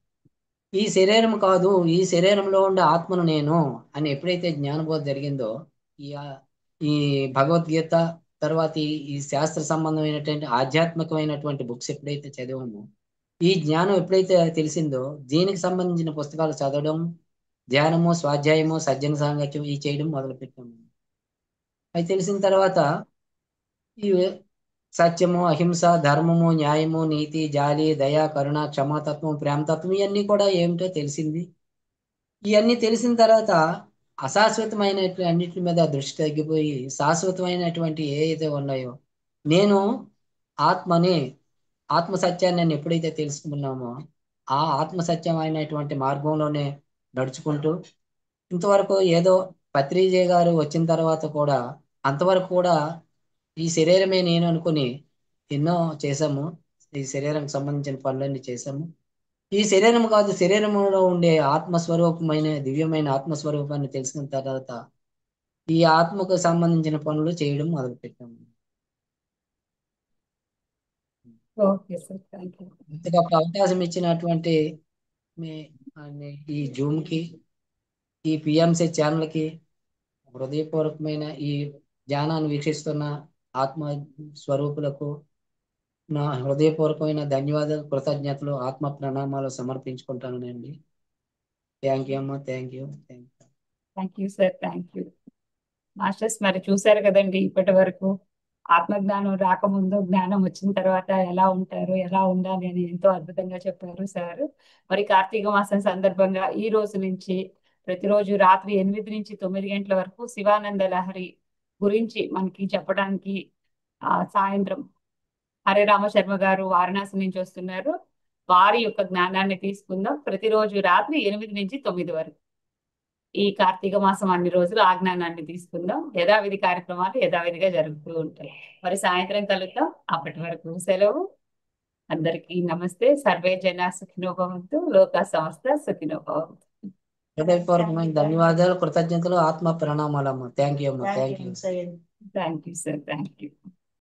ఈ శరీరం కాదు, ఈ శరీరంలో ఉండే ఆత్మను నేను అని ఎప్పుడైతే జ్ఞానబోధ జరిగిందో ఈ ఈ భగవద్గీత తర్వాత ఈ శాస్త్ర సంబంధమైనటువంటి ఆధ్యాత్మికమైనటువంటి బుక్స్ ఎప్పుడైతే చదివామో, ఈ జ్ఞానం ఎప్పుడైతే తెలిసిందో దీనికి సంబంధించిన పుస్తకాలు చదవడం, ధ్యానము, స్వాధ్యాయము, సజ్జన సాంగత్యం ఈ చేయడం మొదలుపెట్టాము. అవి తెలిసిన తర్వాత ఈ సత్యము, అహింస, ధర్మము, న్యాయము, నీతి, జాలి, దయ, కరుణ, క్షమాతత్వం, ప్రేమతత్వం ఇవన్నీ కూడా ఏమిటో తెలిసింది. ఇవన్నీ తెలిసిన తర్వాత అశాశ్వతమైనటువంటి అన్నిటి మీద దృష్టి తగ్గిపోయి శాశ్వతమైనటువంటి ఏవైతే ఉన్నాయో, నేను ఆత్మని, ఆత్మ సత్యాన్ని నేను ఎప్పుడైతే తెలుసుకున్నామో ఆ ఆత్మ సత్యమైనటువంటి మార్గంలోనే నడుచుకుంటూ ఇంతవరకు ఏదో పత్రిజీ గారు వచ్చిన తర్వాత కూడా అంతవరకు కూడా ఈ శరీరమే నేను అనుకుని ఎన్నో చేశాము. ఈ శరీరానికి సంబంధించిన పనులన్నీ చేశాము. ఈ శరీరం కాదు, శరీరంలో ఉండే ఆత్మస్వరూపమైన దివ్యమైన ఆత్మస్వరూపాన్ని తెలిసిన తర్వాత ఈ ఆత్మకు సంబంధించిన పనులు చేయడం మొదలుపెట్టాము. Okay sir, thank you. ఇంతగా ఒక అవకాశం ఇచ్చినటువంటి మీ ఈ జూమ్ కి, ఈ పిఎంసి ఛానల్ కి హృదయపూర్వకమైన ఈ ధ్యానాన్ని వీక్షిస్తున్న ఆత్మ స్వరూపులకు నా హృదయపూర్వకమైన ధన్యవాదాలు, కృతజ్ఞతలు, ఆత్మ ప్రణామాలు సమర్పించుకుంటానండి. థ్యాంక్ యూ అమ్మా, thank you. Thank you sir, thank you. Masters మరి చూశారు కదండి, ఇప్పటి వరకు ఆత్మజ్ఞానం రాకముందు, జ్ఞానం వచ్చిన తర్వాత ఎలా ఉంటారు, ఎలా ఉండాలి అని ఎంతో అద్భుతంగా చెప్పారు సార్. మరి కార్తీక మాసం సందర్భంగా ఈ రోజు నుంచి ప్రతిరోజు రాత్రి 8 నుంచి 9 గంటల వరకు శివానంద లహరి గురించి మనకి చెప్పడానికి సాయంత్రం హరే రామ శర్మ గారు వారణాసి నుంచి వస్తున్నారు. వారి యొక్క జ్ఞానాన్ని తీసుకుందాం. ప్రతిరోజు రాత్రి 8 నుంచి 9 వరకు ఈ కార్తీక మాసం అన్ని రోజులు ఆ జ్ఞానాన్ని తీసుకుందాం. యథావిధి కార్యక్రమాలు యథావిధిగా జరుగుతూ ఉంటాయి. మరి సాయంత్రం కలుద్దాం. అప్పటి వరకు సెలవు. అందరికీ నమస్తే. సర్వే జన సుఖినో భవంతు. లోకా సమస్త సుఖినో భవంతు. హృదయపూర్వకమైన ధన్యవాదాలు, కృతజ్ఞతలు, ఆత్మ ప్రణామాలమ్మ. థ్యాంక్ యూ అమ్మ. Thank you. Thank you sir. Thank you.